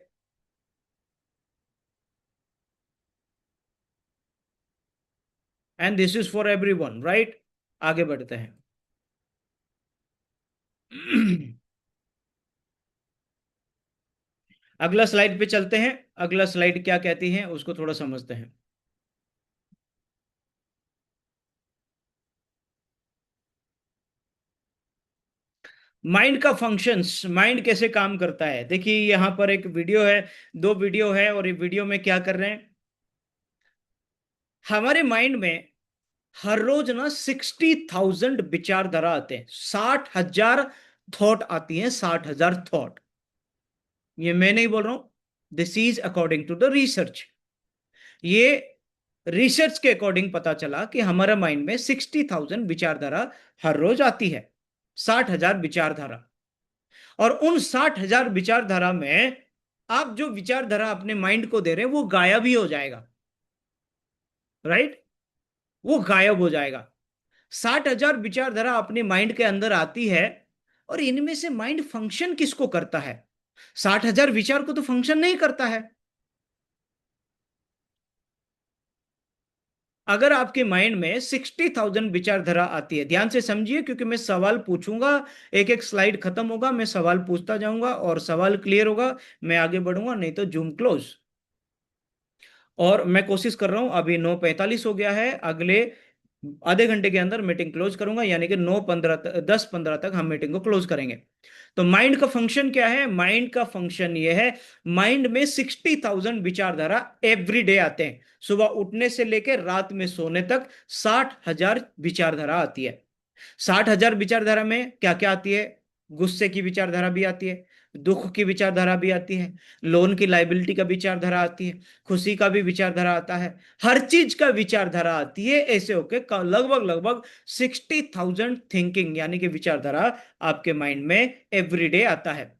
Speaker 3: And this is for everyone, right. आगे बढ़ते हैं। अगला स्लाइड पे चलते हैं। अगला स्लाइड क्या कहती है उसको थोड़ा समझते हैं। माइंड का फंक्शंस, माइंड कैसे काम करता है। देखिए यहां पर एक वीडियो है, 2 वीडियो है, और ये वीडियो में क्या कर रहे हैं, हमारे माइंड में हर रोज ना 60,000 विचारधारा आते हैं, 60,000 थॉट आती हैं, 60,000 थॉट। ये मैं नहीं बोल रहा हूं, this is according to the research. ये रिसर्च के अकॉर्डिंग पता चला कि हमारा माइंड में 60,000 विचारधारा हर रोज आती है, 60,000 विचारधारा। और उन 60,000 विचारधारा में आप जो विचारधारा अपने माइंड को दे रहे हैं वो गायब ही हो जाएगा। राइट, वो गायब हो जाएगा। 60,000 विचारधारा अपने माइंड के अंदर आती है, और इनमें से माइंड फंक्शन किसको करता है? 60,000 विचार को तो फंक्शन नहीं करता है। अगर आपके माइंड में 60,000 विचारधारा आती है, ध्यान से समझिए क्योंकि मैं सवाल पूछूंगा, एक एक स्लाइड खत्म होगा, मैं सवाल पूछता जाऊंगा, और सवाल क्लियर होगा मैं आगे बढ़ूंगा, नहीं तो जूम क्लोज। और मैं कोशिश कर रहा हूं, अभी 9:45 हो गया है, अगले आधे घंटे के अंदर मीटिंग क्लोज करूंगा, यानी कि 9:15 10:15 तक हम मीटिंग को क्लोज करेंगे। तो माइंड का फंक्शन क्या है? माइंड का फंक्शन ये है, माइंड में 60,000 विचारधारा एवरी डे आते हैं। सुबह उठने से लेकर रात में सोने तक 60,000 विचारधारा आती है। 60,000 विचारधारा में क्या क्या आती है? गुस्से की विचारधारा भी आती है, दुख की विचारधारा भी आती है, लोन की लाइबिलिटी का विचारधारा आती है, खुशी का भी विचारधारा आता है, हर चीज का विचारधारा आती है। ऐसे होके लगभग लगभग 60,000 थिंकिंग यानी कि विचारधारा आपके माइंड में एवरीडे आता है।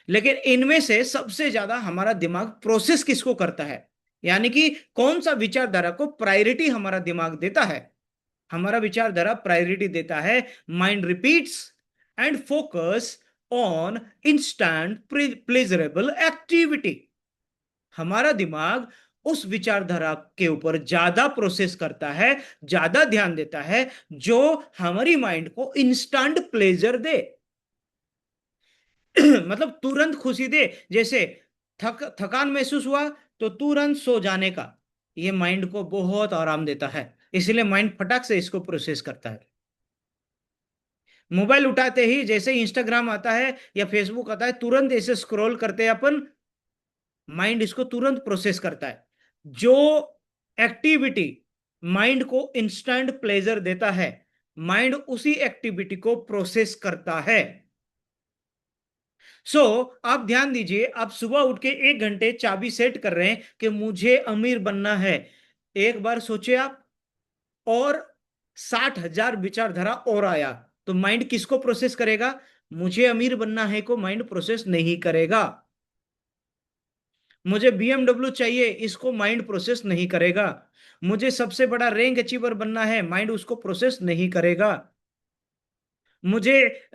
Speaker 3: लेकिन इनमें से सबसे ज्यादा हमारा दिमाग प्रोसेस किसको करता है, यानी कि कौन सा विचारधारा को प्रायोरिटी हमारा दिमाग देता है? हमारा विचारधारा प्रायोरिटी देता है mind repeats and focus on instant pleasurable activity. हमारा दिमाग उस विचारधारा के ऊपर ज्यादा प्रोसेस करता है, ज्यादा ध्यान देता है, जो हमारी माइंड को इंस्टेंट प्लेजर दे। मतलब तुरंत खुशी दे। जैसे थकान महसूस हुआ तो तुरंत सो जाने का, ये माइंड को बहुत आराम देता है, इसलिए माइंड फटाक से इसको प्रोसेस करता है। मोबाइल उठाते ही जैसे इंस्टाग्राम आता है या फेसबुक आता है, तुरंत ऐसे स्क्रॉल करते हैं अपन, माइंड इसको तुरंत प्रोसेस करता है। जो एक्टिविटी माइंड को इंस्टेंट प्लेजर देता है, माइंड उसी एक्टिविटी को प्रोसेस करता है। आप ध्यान दीजिए, आप सुबह उठ के 1 घंटे चाबी सेट कर रहे हैं कि मुझे अमीर बनना है। एक बार सोचे आप, और 60,000 विचारधारा और आया, तो माइंड किसको प्रोसेस करेगा? मुझे अमीर बनना है को माइंड प्रोसेस नहीं करेगा। मुझे BMW चाहिए, इसको माइंड प्रोसेस नहीं करेगा। मुझे सबसे बड़ा रैंक अचीवर बनना है, माइंड उसको प्रोसेस नहीं करेगा। मुझे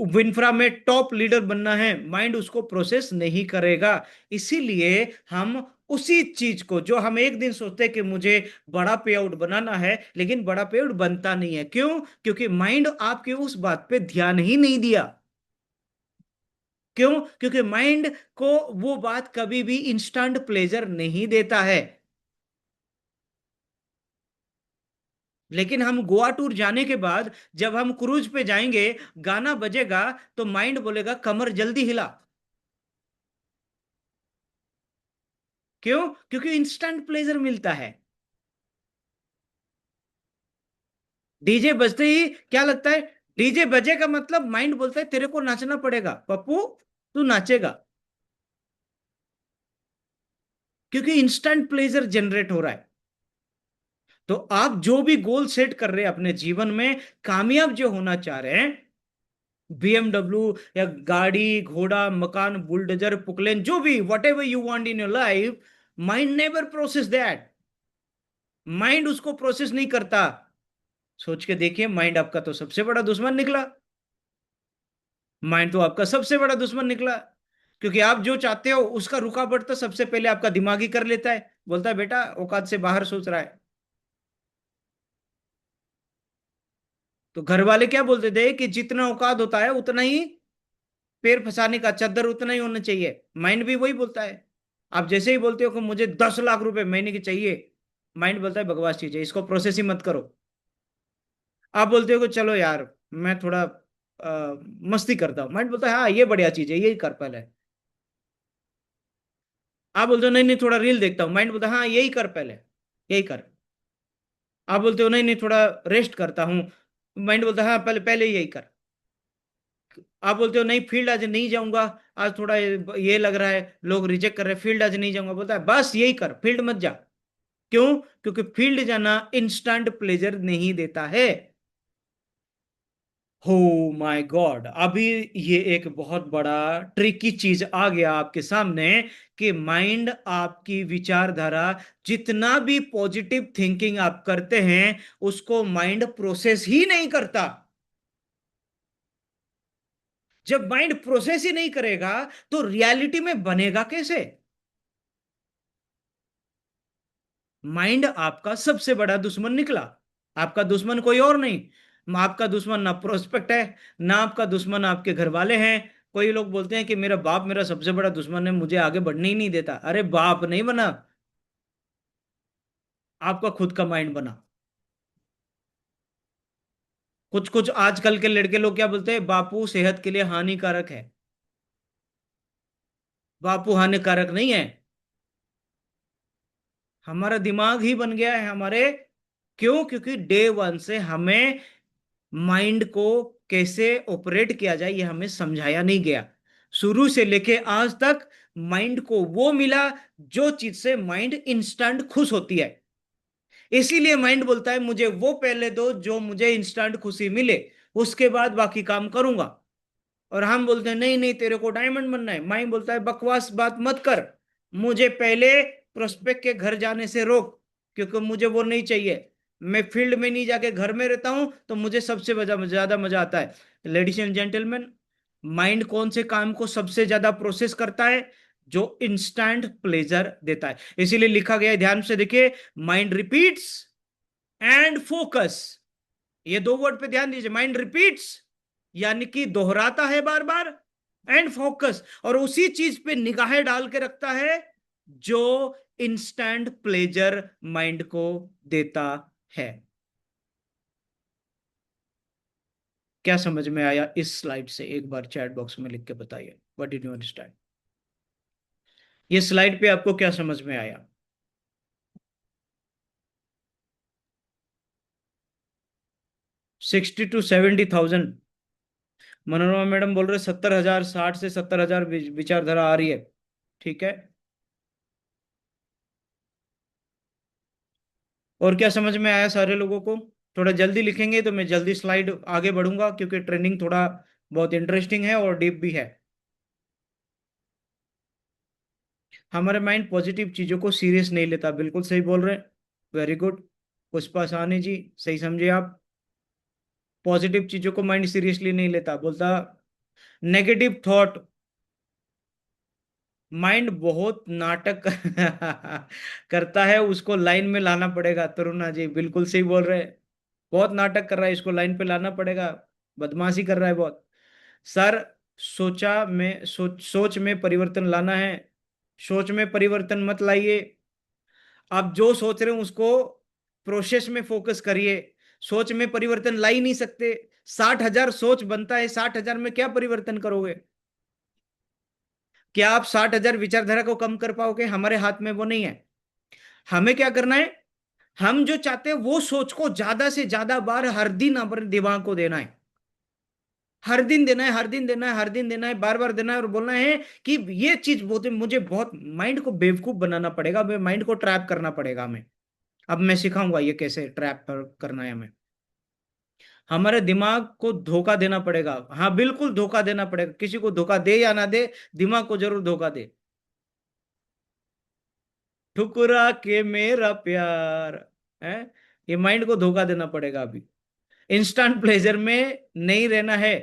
Speaker 3: विनफ्रा में टॉप लीडर बनना है, माइंड उसको प्रोसेस नहीं करेगा। इसीलिए हम उसी चीज को, जो हम एक दिन सोचते हैं कि मुझे बड़ा पे आउट बनाना है, लेकिन बड़ा पे आउट बनता नहीं है। क्यों? क्योंकि माइंड आपके उस बात पे ध्यान ही नहीं दिया। क्यों? क्योंकि माइंड को वो बात कभी भी इंस्टेंट प्लेजर नहीं देता है। लेकिन हम गोवा टूर जाने के बाद जब हम क्रूज पे जाएंगे, गाना बजेगा तो माइंड बोलेगा कमर जल्दी हिला। क्यों? क्योंकि इंस्टेंट प्लेजर मिलता है। डीजे बजते ही क्या लगता है? डीजे बजेगा मतलब माइंड बोलता है तेरे को नाचना पड़ेगा पप्पू, तू नाचेगा। क्योंकि इंस्टेंट प्लेजर जनरेट हो रहा है। तो आप जो भी गोल सेट कर रहे हैं अपने जीवन में, कामयाब जो होना चाह रहे हैं, BMW या गाड़ी घोड़ा मकान बुलडोजर पुकलेन, जो भी what ever you want in your life, mind never process that. Mind उसको प्रोसेस नहीं करता। सोच के देखिए, माइंड आपका तो सबसे बड़ा दुश्मन निकला। माइंड तो आपका सबसे बड़ा दुश्मन निकला, क्योंकि आप जो चाहते हो उसका रुकावट तो सबसे पहले आपका दिमाग ही कर लेता है। बोलता है बेटा औकात से बाहर सोच रहा है। तो घर वाले क्या बोलते थे कि जितना औकात होता है उतना ही पैर फंसाने का चादर उतना ही होना चाहिए। माइंड भी वही बोलता है। आप जैसे ही बोलते हो कि मुझे 10 लाख रुपए महीने की चाहिए, माइंड बोलता है बकवास चीज है, इसको प्रोसेस ही मत करो। आप बोलते हो कि चलो यार मैं थोड़ा मस्ती करता हूँ, माइंड बोलता है हाँ ये बढ़िया चीज है, यही कर पहले। आप बोलते हो नहीं नहीं थोड़ा रील देखता हूँ, माइंड बोलता है हाँ यही कर पहले, यही कर। आप बोलते हो नहीं नहीं थोड़ा रेस्ट करता हूँ, माइंड बोलता है हाँ पहले पहले यही कर। आप बोलते हो नहीं फील्ड आज नहीं जाऊंगा, आज थोड़ा ये लग रहा है लोग रिजेक्ट कर रहे हैं, फील्ड आज नहीं जाऊंगा। बोलता है बस यही कर, फील्ड मत जा। क्यों? क्योंकि फील्ड जाना इंस्टेंट प्लेजर नहीं देता है। हो माय गॉड, अभी ये एक बहुत बड़ा ट्रिकी चीज आ गया आपके सामने, कि माइंड आपकी विचारधारा, जितना भी पॉजिटिव थिंकिंग आप करते हैं उसको माइंड प्रोसेस ही नहीं करता। जब माइंड प्रोसेस ही नहीं करेगा तो रियलिटी में बनेगा कैसे? माइंड आपका सबसे बड़ा दुश्मन निकला। आपका दुश्मन कोई और नहीं। आपका दुश्मन ना प्रोस्पेक्ट है, ना आपका दुश्मन आपके घर वाले हैं। कोई लोग बोलते हैं कि मेरा बाप मेरा सबसे बड़ा दुश्मन है, मुझे आगे बढ़ने ही नहीं देता। अरे बाप नहीं बना, आपका खुद का माइंड बना। कुछ कुछ आजकल के लड़के लोग क्या बोलते हैं, बापू सेहत के लिए हानिकारक है। बापू हानिकारक नहीं है, हमारा दिमाग ही बन गया है हमारे। क्यों? क्योंकि डे वन से हमें माइंड को कैसे ऑपरेट किया जाए ये हमें समझाया नहीं गया। शुरू से लेके आज तक माइंड को वो मिला जो चीज से माइंड इंस्टेंट खुश होती है। इसीलिए माइंड बोलता है मुझे वो पहले दो जो मुझे इंस्टेंट खुशी मिले, उसके बाद बाकी काम करूंगा। और हम बोलते हैं नहीं नहीं तेरे को डायमंड बनना है, माइंड बोलता है बकवास बात मत कर, मुझे पहले प्रोस्पेक्ट के घर जाने से रोक, क्योंकि मुझे वो नहीं चाहिए। मैं फील्ड में नहीं जाके घर में रहता हूं तो मुझे सबसे ज्यादा मजा आता है। लेडीज एंड जेंटलमैन, माइंड कौन से काम को सबसे ज्यादा प्रोसेस करता है? जो इंस्टेंट प्लेजर देता है। इसीलिए लिखा गया है, ध्यान से देखिए, माइंड रिपीट्स एंड फोकस। ये दो वर्ड पे ध्यान दीजिए, माइंड रिपीट्स यानी कि दोहराता है बार बार, एंड फोकस, और उसी चीज पे निगाहें डाल के रखता है जो इंस्टेंट प्लेजर माइंड को देता है। क्या समझ में आया इस स्लाइड से? एक बार चैट बॉक्स में लिख के बताइए, व्हाट डिड यू अंडरस्टैंड? ये स्लाइड पे आपको क्या समझ में आया? 60 to 70,000। मनोरमा मैडम बोल रहे 70,000, 60 से 70,000 विचारधारा आ रही है। ठीक है, और क्या समझ में आया सारे लोगों को? थोड़ा जल्दी लिखेंगे तो मैं जल्दी स्लाइड आगे बढ़ूंगा, क्योंकि ट्रेनिंग थोड़ा बहुत इंटरेस्टिंग है और डीप भी है। हमारे माइंड पॉजिटिव चीजों को सीरियस नहीं लेता, बिल्कुल सही बोल रहे हैं, वेरी गुड। पुष्पा साहनी जी, सही समझे आप। पॉजिटिव चीजों को माइंड सीरियसली नहीं लेता, बोलता नेगेटिव थॉट। माइंड बहुत नाटक करता है, उसको लाइन में लाना पड़ेगा। तरुणा जी बिल्कुल सही बोल रहे हैं, बहुत नाटक कर रहा है, इसको लाइन पे लाना पड़ेगा, बदमाशी कर रहा है बहुत। सर, सोच में परिवर्तन लाना है। सोच में परिवर्तन मत लाइए, आप जो सोच रहे हो उसको प्रोसेस में फोकस करिए। सोच में परिवर्तन ला ही नहीं सकते। 60,000 सोच बनता है, 60,000 में क्या परिवर्तन करोगे? क्या आप 60,000 विचारधारा को कम कर पाओगे? हमारे हाथ में वो नहीं है। हमें क्या करना है, हम जो चाहते हैं वो सोच को ज्यादा से ज्यादा बार हर दिन अपने दिमाग को देना है। हर दिन देना है, हर दिन देना है, हर दिन देना है, बार बार देना है, और बोलना है कि ये चीज बोलते मुझे बहुत माइंड को बेवकूफ बनाना पड़ेगा, माइंड को ट्रैप करना पड़ेगा हमें। अब मैं सिखाऊंगा ये कैसे ट्रैप करना है हमें। हमारे दिमाग को धोखा देना पड़ेगा, हाँ बिल्कुल धोखा देना पड़ेगा। किसी को धोखा दे या ना दे, दिमाग को जरूर धोखा दे। ठुकरा के मेरा प्यार है, ये माइंड को धोखा देना पड़ेगा अभी। इंस्टेंट प्लेजर में नहीं रहना है।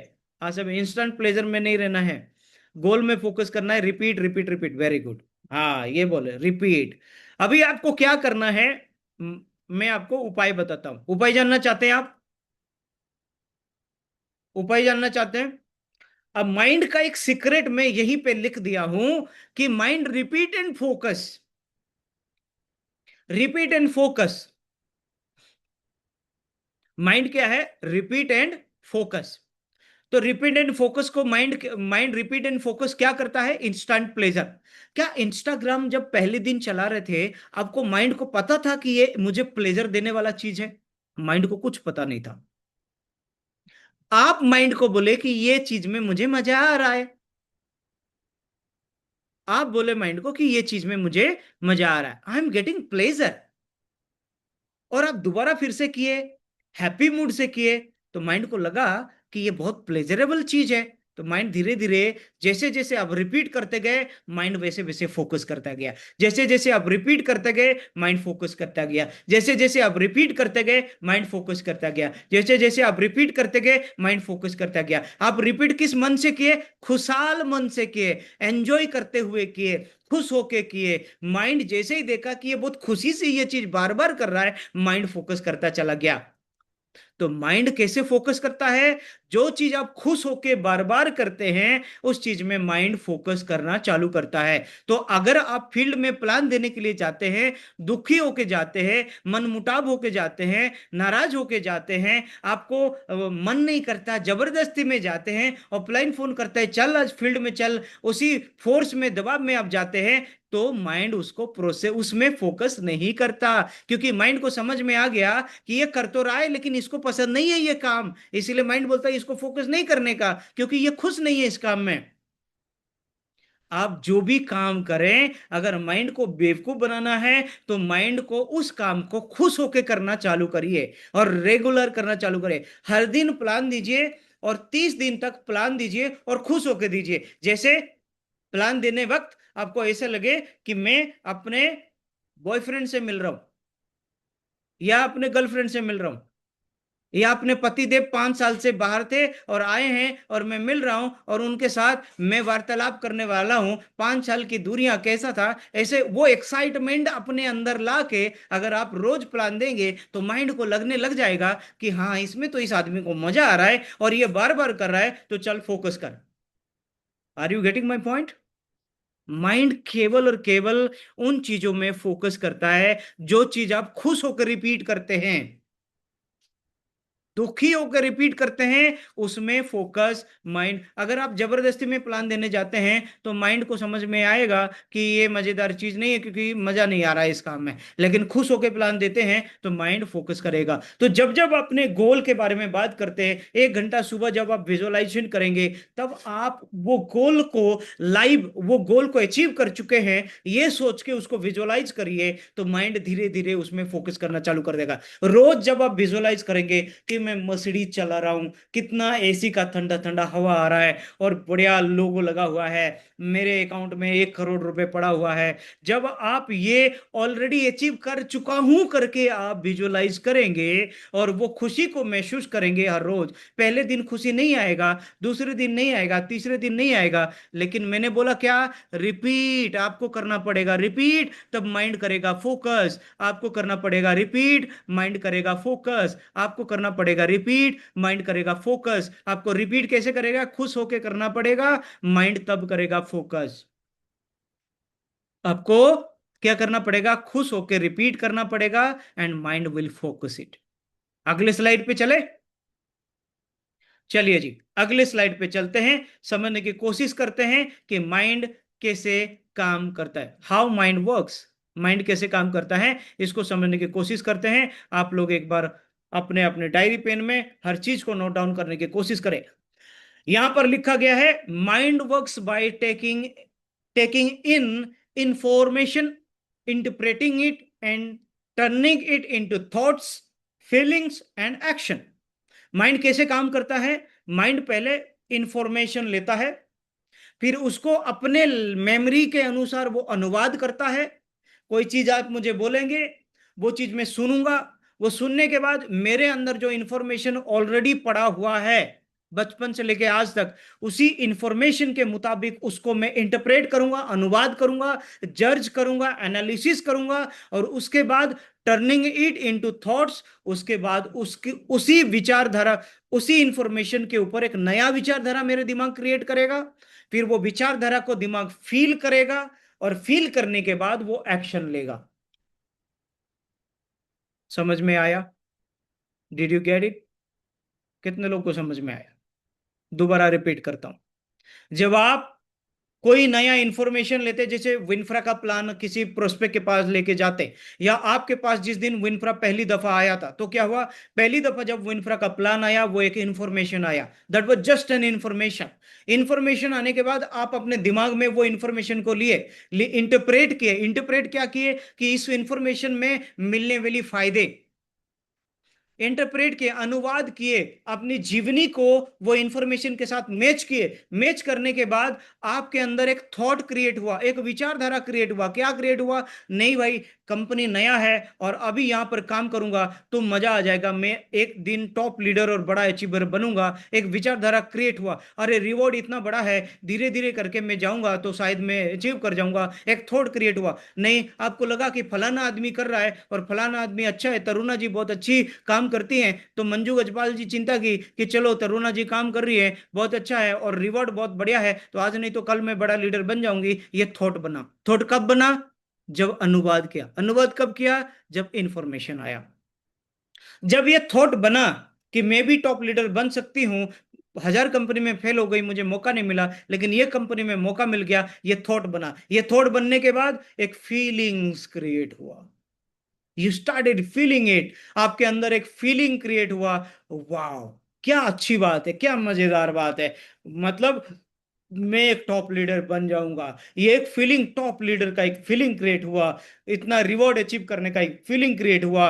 Speaker 3: हाँ सब, इंस्टेंट प्लेजर में नहीं रहना है, गोल में फोकस करना है। Repeat repeat repeat, very good. हाँ ये बोले रिपीट। अभी आपको क्या करना है, मैं आपको उपाय बताता हूं। उपाय जानना चाहते हैं आप? उपाय जानना चाहते हैं? अब माइंड का एक सीक्रेट मैं यहीं पे लिख दिया हूं कि mind repeat and focus, repeat and focus. Mind क्या है? Repeat and focus. तो रिपीट एंड फोकस को mind mind repeat and focus क्या करता है? Instant pleasure. क्या इंस्टाग्राम जब पहले दिन चला रहे थे, आपको माइंड को पता था कि ये मुझे प्लेजर देने वाला चीज है? माइंड को कुछ पता नहीं था। आप माइंड को बोले कि ये चीज में मुझे मजा आ रहा है, आप बोले माइंड को कि ये चीज में मुझे मजा आ रहा है, आई एम गेटिंग प्लेजर, और आप दोबारा फिर से किए, हैप्पी मूड से किए, तो माइंड को लगा कि ये बहुत प्लेजरेबल चीज है। तो माइंड धीरे धीरे, जैसे जैसे आप रिपीट करते गए, माइंड वैसे वैसे फोकस करता गया। जैसे जैसे आप रिपीट करते गए, माइंड फोकस करता गया। जैसे जैसे आप रिपीट करते गए, माइंड फोकस करता गया। जैसे जैसे आप रिपीट करते गए, माइंड फोकस करता गया। आप रिपीट किस मन से किए? खुशहाल मन से किए, एंजॉय करते हुए किए, खुश होके किए। माइंड जैसे ही देखा कि ये बहुत खुशी से ये चीज बार बार कर रहा है, माइंड फोकस करता चला गया। तो माइंड कैसे फोकस करता है? जो चीज आप खुश होके बार बार करते हैं, उस चीज में माइंड फोकस करना चालू करता है। तो अगर आप फील्ड में प्लान देने के लिए जाते हैं, दुखी होके जाते हैं, मनमुटाव होके जाते हैं, नाराज होके जाते हैं, आपको मन नहीं करता, जबरदस्ती में जाते हैं, ऑफलाइन फोन करता है, चल आज फील्ड में चल, उसी फोर्स में दबाव में आप जाते हैं, तो माइंड उसको प्रोसेस उसमें फोकस नहीं करता, क्योंकि माइंड को समझ में आ गया कि ये कर तो रहा है लेकिन इसको पसंद नहीं है ये काम। इसीलिए माइंड बोलता है इसको फोकस नहीं करने का, क्योंकि ये खुश नहीं है इस काम में। आप जो भी काम करें, अगर माइंड को बेवकूफ बनाना है, तो माइंड को उस काम को खुश होकर करना चालू करिए, और रेगुलर करना चालू करिए। हर दिन प्लान दीजिए, और 30 दिन तक प्लान दीजिए और खुश होकर दीजिए। जैसे प्लान देने वक्त आपको ऐसे लगे कि मैं अपने बॉयफ्रेंड से मिल रहा हूं या अपने गर्लफ्रेंड से मिल रहा हूं, या अपने पति देव 5 साल से बाहर थे और आए हैं और मैं मिल रहा हूं और उनके साथ मैं वार्तालाप करने वाला हूं, 5 साल की दूरियां कैसा था, ऐसे वो एक्साइटमेंट अपने अंदर ला के अगर आप रोज प्लान देंगे तो माइंड को लगने लग जाएगा कि हाँ, इसमें तो इस आदमी को मजा आ रहा है और ये बार बार कर रहा है, तो चल फोकस कर। Are you getting my point? Mind केवल और केवल उन चीजों में फोकस करता है जो चीज आप खुश होकर रिपीट करते हैं। दुखी होकर रिपीट करते हैं, उसमें फोकस माइंड, अगर आप जबरदस्ती में प्लान देने जाते हैं तो माइंड को समझ में आएगा कि ये मजेदार चीज नहीं है क्योंकि मजा नहीं आ रहा है इस काम में, लेकिन खुश होकर प्लान देते हैं तो माइंड फोकस करेगा। तो जब जब अपने गोल के बारे में बात करते हैं, 1 घंटा सुबह जब आप विजुअलाइजेशन करेंगे तब आप वो गोल को लाइव, वो गोल को अचीव कर चुके हैं ये सोच के उसको विजुअलाइज करिए, तो माइंड धीरे धीरे उसमें फोकस करना चालू कर देगा। रोज जब आप विजुअलाइज करेंगे कि मैं मर्सिडीज चला रहा हूं, कितना एसी का ठंडा ठंडा हवा आ रहा है और बढ़िया लोगो लगा हुआ है, मेरे अकाउंट में 1 करोड़ रुपए पड़ा हुआ है, जब आप ये ऑलरेडी अचीव कर चुका हूं करके आप विजुअलाइज करेंगे और वो खुशी को महसूस करेंगे हर रोज। पहले दिन खुशी नहीं आएगा, दूसरे दिन नहीं आएगा, तीसरे दिन नहीं आएगा, लेकिन मैंने बोला क्या, रिपीट आपको करना पड़ेगा, रिपीट, तब माइंड करेगा फोकस। आपको करना पड़ेगा रिपीट, माइंड करेगा फोकस। आपको करना पड़ेगा रिपीट, माइंड करेगा फोकस। आपको रिपीट कैसे करेगा, खुश होके करना पड़ेगा, माइंड तब करेगा फोकस। आपको क्या करना पड़ेगा, खुश होके रिपीट करना पड़ेगा and mind will focus it. अगले स्लाइड पे चले, चलिए जी अगले स्लाइड पे चलते हैं, समझने की कोशिश करते हैं कि माइंड कैसे काम करता है, हाउ माइंड वर्क्स, माइंड कैसे काम करता है, इसको समझने की कोशिश करते हैं। आप लोग एक बार अपने अपने डायरी पेन में हर चीज को नोट डाउन करने की कोशिश करें। यहां पर लिखा गया है, mind works by taking taking in information, interpreting it and turning it into thoughts, feelings and action. Mind कैसे काम करता है, माइंड पहले इंफॉर्मेशन लेता है, फिर उसको अपने मेमोरी के अनुसार वो अनुवाद करता है। कोई चीज आप मुझे बोलेंगे, वो चीज मैं सुनूंगा, वो सुनने के बाद मेरे अंदर जो इंफॉर्मेशन ऑलरेडी पड़ा हुआ है बचपन से लेके आज तक, उसी इंफॉर्मेशन के मुताबिक उसको मैं इंटरप्रेट करूंगा, अनुवाद करूंगा, जज करूंगा, एनालिसिस करूंगा, और उसके बाद टर्निंग इट इनटू थॉट्स, उसके बाद उसकी उसी विचारधारा, उसी इंफॉर्मेशन के ऊपर एक नया विचारधारा मेरे दिमाग क्रिएट करेगा, फिर वो विचारधारा को दिमाग फील करेगा और फील करने के बाद वो एक्शन लेगा। समझ में आया? Did you get it? कितने लोग को समझ में आया? दोबारा रिपीट करता हूं। जब आप कोई नया इंफॉर्मेशन लेते, जैसे विनफ्रा का प्लान किसी प्रोस्पेक्ट के पास लेके जाते, या आपके पास जिस दिन विनफ्रा पहली दफा आया था तो क्या हुआ, पहली दफा जब विनफ्रा का प्लान आया वो एक इंफॉर्मेशन आया, that was just an information. Information आने के बाद आप अपने दिमाग में वो इंफॉर्मेशन को लिए इंटरप्रेट किए, इंटरप्रेट क्या किए कि इस इंफॉर्मेशन में मिलने वाली फायदे, इंटरप्रेट किए, अनुवाद किए, अपनी जीवनी को वो इंफॉर्मेशन के साथ मैच किए। मैच करने के बाद आपके अंदर एक थॉट क्रिएट हुआ, एक विचारधारा क्रिएट हुआ। क्या क्रिएट हुआ, नहीं भाई कंपनी नया है और अभी यहां पर काम करूंगा तो मजा आ जाएगा, मैं एक दिन टॉप लीडर और बड़ा अचीवर बनूंगा। एक विचारधारा क्रिएट हुआ, अरे रिवॉर्ड इतना बड़ा है, धीरे धीरे करके मैं जाऊंगा तो शायद मैं अचीव कर जाऊंगा। एक थॉट क्रिएट हुआ। नहीं, आपको लगा कि फलाना आदमी कर रहा है और फलाना आदमी अच्छा है, तरुणा जी बहुत अच्छी काम करती हैं, तो मंजू गजपाल जी चिंता की कि चलो तरुणा जी काम कर रही है, बहुत अच्छा है और रिवॉर्ड बहुत बढ़िया है, तो आज नहीं तो कल मैं बड़ा लीडर बन जाऊंगी। ये थॉट बना। थॉट कब बना, जब अनुवाद किया। अनुवाद कब किया, जब इंफॉर्मेशन आया। जब ये थॉट बना कि मैं भी टॉप लीडर बन सकती हूं, 1000 कंपनी में फेल हो गई, मुझे मौका नहीं मिला, लेकिन ये कंपनी में मौका मिल गया, ये थॉट बना। ये थॉट बनने के बाद एक फीलिंग्स क्रिएट हुआ, यू स्टार्टेड फीलिंग इट, आपके अंदर एक फीलिंग क्रिएट हुआ। वाह, क्या अच्छी बात है, क्या मजेदार बात है, मतलब मैं एक टॉप लीडर बन जाऊंगा। ये एक फीलिंग, टॉप लीडर का एक फीलिंग क्रिएट हुआ, इतना रिवॉर्ड अचीव करने का एक फीलिंग क्रिएट हुआ,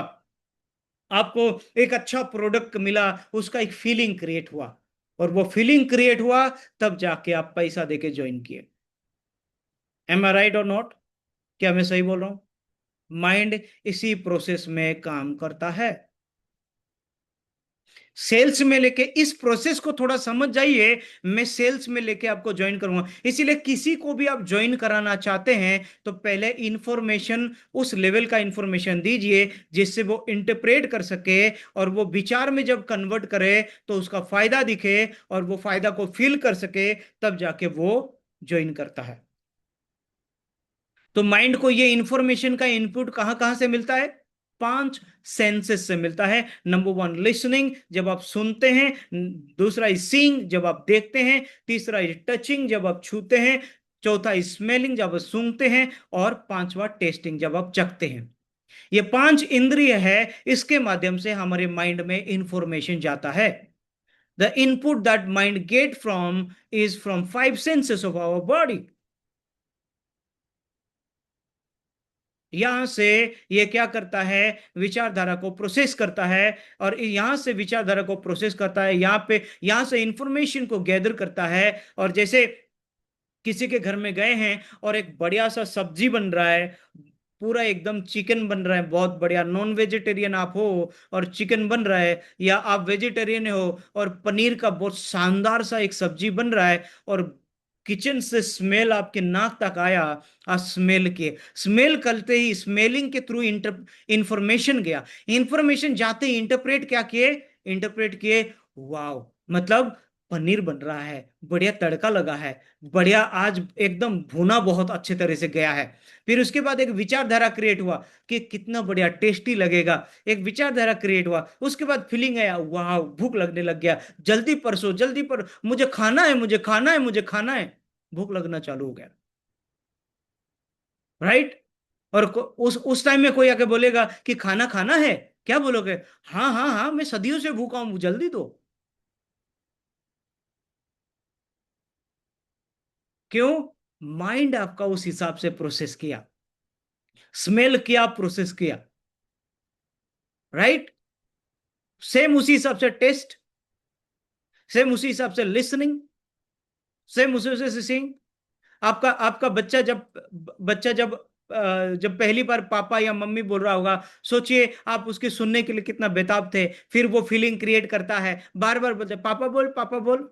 Speaker 3: आपको एक अच्छा प्रोडक्ट मिला, उसका एक फीलिंग क्रिएट हुआ, और वो फीलिंग क्रिएट हुआ तब जाके आप पैसा देके ज्वाइन किए। एम आई राइट और नॉट? क्या मैं सही बोल रहा हूं? माइंड इसी प्रोसेस में काम करता है। सेल्स में लेके इस प्रोसेस को थोड़ा समझ जाइए, मैं सेल्स में लेके आपको ज्वाइन करूंगा। इसीलिए किसी को भी आप ज्वाइन कराना चाहते हैं तो पहले इंफॉर्मेशन, उस लेवल का इंफॉर्मेशन दीजिए जिससे वो इंटरप्रेट कर सके, और वो विचार में जब कन्वर्ट करे तो उसका फायदा दिखे और वो फायदा को फील कर सके, तब जाके वो ज्वाइन करता है। तो माइंड को ये इंफॉर्मेशन का इनपुट कहां कहां से मिलता है? 5 सेंसेस से मिलता है। नंबर 1 लिसनिंग, जब आप सुनते हैं। दूसरा इज सीइंग, जब आप देखते हैं। तीसरा इज टचिंग, जब आप छूते हैं। चौथा इज स्मेलिंग, जब आप सूंघते हैं। और पांचवा टेस्टिंग, जब आप चखते हैं। ये 5 इंद्रिय है, इसके माध्यम से हमारे माइंड में इंफॉर्मेशन जाता है। The input that mind get from is from 5 senses of our body. यहां से ये क्या करता है? विचारधारा को प्रोसेस करता है, और यहां से विचारधारा को प्रोसेस करता है, यहां से इंफॉर्मेशन को गैदर करता है। और जैसे किसी के घर में गए हैं और एक बढ़िया सा सब्जी बन रहा है, पूरा एकदम चिकन बन रहा है, बहुत बढ़िया, नॉन वेजिटेरियन आप हो और चिकन बन रहा है, या आप वेजिटेरियन हो और पनीर का बहुत शानदार सा एक सब्जी बन रहा है, और किचन से स्मेल आपके नाक तक आया। आ स्मेल करते ही, स्मेलिंग के थ्रू इंफॉर्मेशन गया। इंफॉर्मेशन जाते ही इंटरप्रेट किए, वाव, मतलब पनीर बन रहा है, बढ़िया तड़का लगा है, बढ़िया, आज एकदम भुना बहुत अच्छे तरह से गया है। फिर उसके बाद एक विचारधारा क्रिएट हुआ कि कितना बढ़िया टेस्टी लगेगा। एक विचारधारा क्रिएट हुआ, उसके बाद फीलिंग आया, वाह, भूख लगने लग गया, जल्दी परसो, जल्दी पर, मुझे खाना है, मुझे खाना है, मुझे खाना है। भूख लगना चालू हो गया, राइट? और उस टाइम में कोई आके बोलेगा कि खाना खाना है, क्या बोलोगे? हाँ हाँ हाँ, मैं सदियों से भूखा हूं, जल्दी दो। क्यों? माइंड आपका उस हिसाब से प्रोसेस किया, स्मेल किया, प्रोसेस किया, राइट? सेम उसी हिसाब से टेस्ट, सेम उसी हिसाब से लिसनिंग, सेम उसी से सीइंग। आपका आपका बच्चा जब पहली बार पापा या मम्मी बोल रहा होगा, सोचिए आप उसके सुनने के लिए कितना बेताब थे। फिर वो फीलिंग क्रिएट करता है, बार बार बोलते पापा बोल, पापा बोल,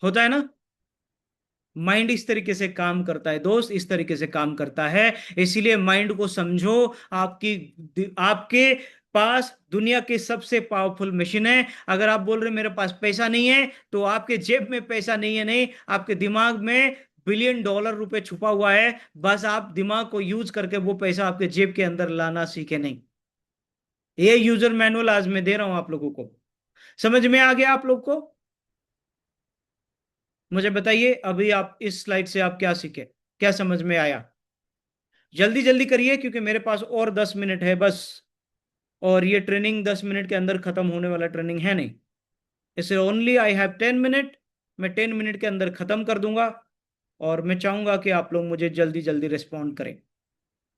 Speaker 3: होता है ना? माइंड इस तरीके से काम करता है दोस्त, इस तरीके से काम करता है। इसीलिए माइंड को समझो। आपके पास दुनिया की सबसे पावरफुल मशीन है। अगर आप बोल रहे मेरे पास पैसा नहीं है, तो आपके जेब में पैसा नहीं है, नहीं, आपके दिमाग में बिलियन डॉलर रुपए छुपा हुआ है। बस आप दिमाग को यूज करके वो पैसा आपके जेब के अंदर लाना सीखे नहीं। ये यूजर मैनुअल आज मैं दे रहा हूं आप लोगों को। समझ में आ गया आप लोग को? मुझे बताइए अभी आप इस स्लाइड से आप क्या सीखे, क्या समझ में आया? जल्दी जल्दी करिए क्योंकि मेरे पास और 10 मिनट है बस। और ये ट्रेनिंग 10 मिनट के अंदर खत्म होने वाला ट्रेनिंग है नहीं। इसे ओनली आई हैव 10 मिनट। मैं 10 मिनट के अंदर खत्म कर दूंगा, और मैं चाहूंगा कि आप लोग मुझे जल्दी जल्दी रिस्पॉन्ड करें।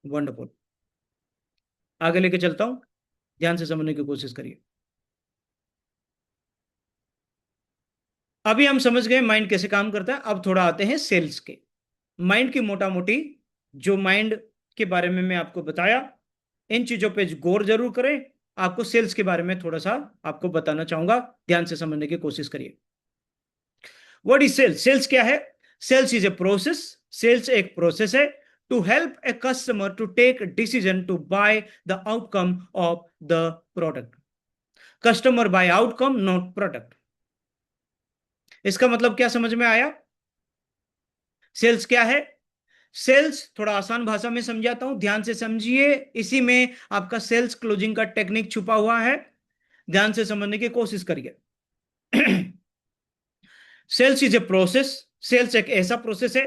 Speaker 3: वंडरफुल। आगे लेके चलता हूं, ध्यान से समझने की कोशिश करिए। अभी हम समझ गए माइंड कैसे काम करता है। अब थोड़ा आते हैं सेल्स के। माइंड की मोटा मोटी जो माइंड के बारे में मैं आपको बताया, इन चीजों पे गौर जरूर करें। आपको सेल्स के बारे में थोड़ा सा आपको बताना चाहूंगा, ध्यान से समझने की कोशिश करिए। What is sales? सेल्स क्या है? Sales is a process. Sales एक प्रोसेस है to help a customer to take decision to buy the outcome of the product. Customer buy outcome, not product. इसका मतलब क्या समझ में आया? सेल्स क्या है? सेल्स थोड़ा आसान भाषा में समझाता हूं, ध्यान से समझिए। इसी में आपका सेल्स क्लोजिंग का टेक्निक छुपा हुआ है, ध्यान से समझने की कोशिश करिए। Sales is a process. Sales एक ऐसा प्रोसेस है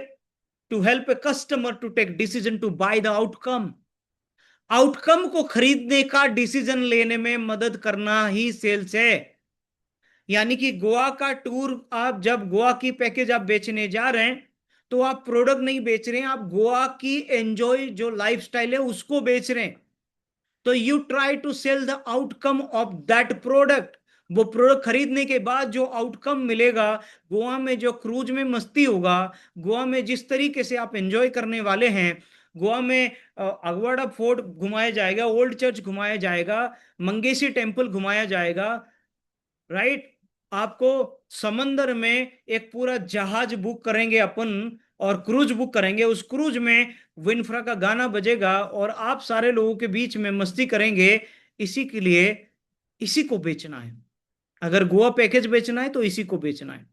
Speaker 3: to help a customer to take decision to buy the outcome. Outcome को खरीदने का डिसीजन लेने में मदद करना ही सेल्स है। यानी कि गोवा का टूर, आप जब गोवा की पैकेज आप बेचने जा रहे हैं, तो आप प्रोडक्ट नहीं बेच रहे हैं, आप गोवा की एंजॉय जो लाइफस्टाइल है उसको बेच रहे हैं। तो you try to sell the outcome of that product. वो प्रोडक्ट खरीदने के बाद जो आउटकम मिलेगा, गोवा में जो क्रूज में मस्ती होगा, गोवा में जिस तरीके से आप एंजॉय करने वाले हैं, गोवा में अगवाड़ा फोर्ट घुमाया जाएगा, ओल्ड चर्च घुमाया जाएगा, मंगेशी टेम्पल घुमाया जाएगा, राइट। आपको समंदर में एक पूरा जहाज बुक करेंगे अपन, और क्रूज बुक करेंगे, उस क्रूज में विनफ्रा का गाना बजेगा और आप सारे लोगों के बीच में मस्ती करेंगे। इसी के लिए इसी को बेचना है। अगर गोवा पैकेज बेचना है तो इसी को बेचना है।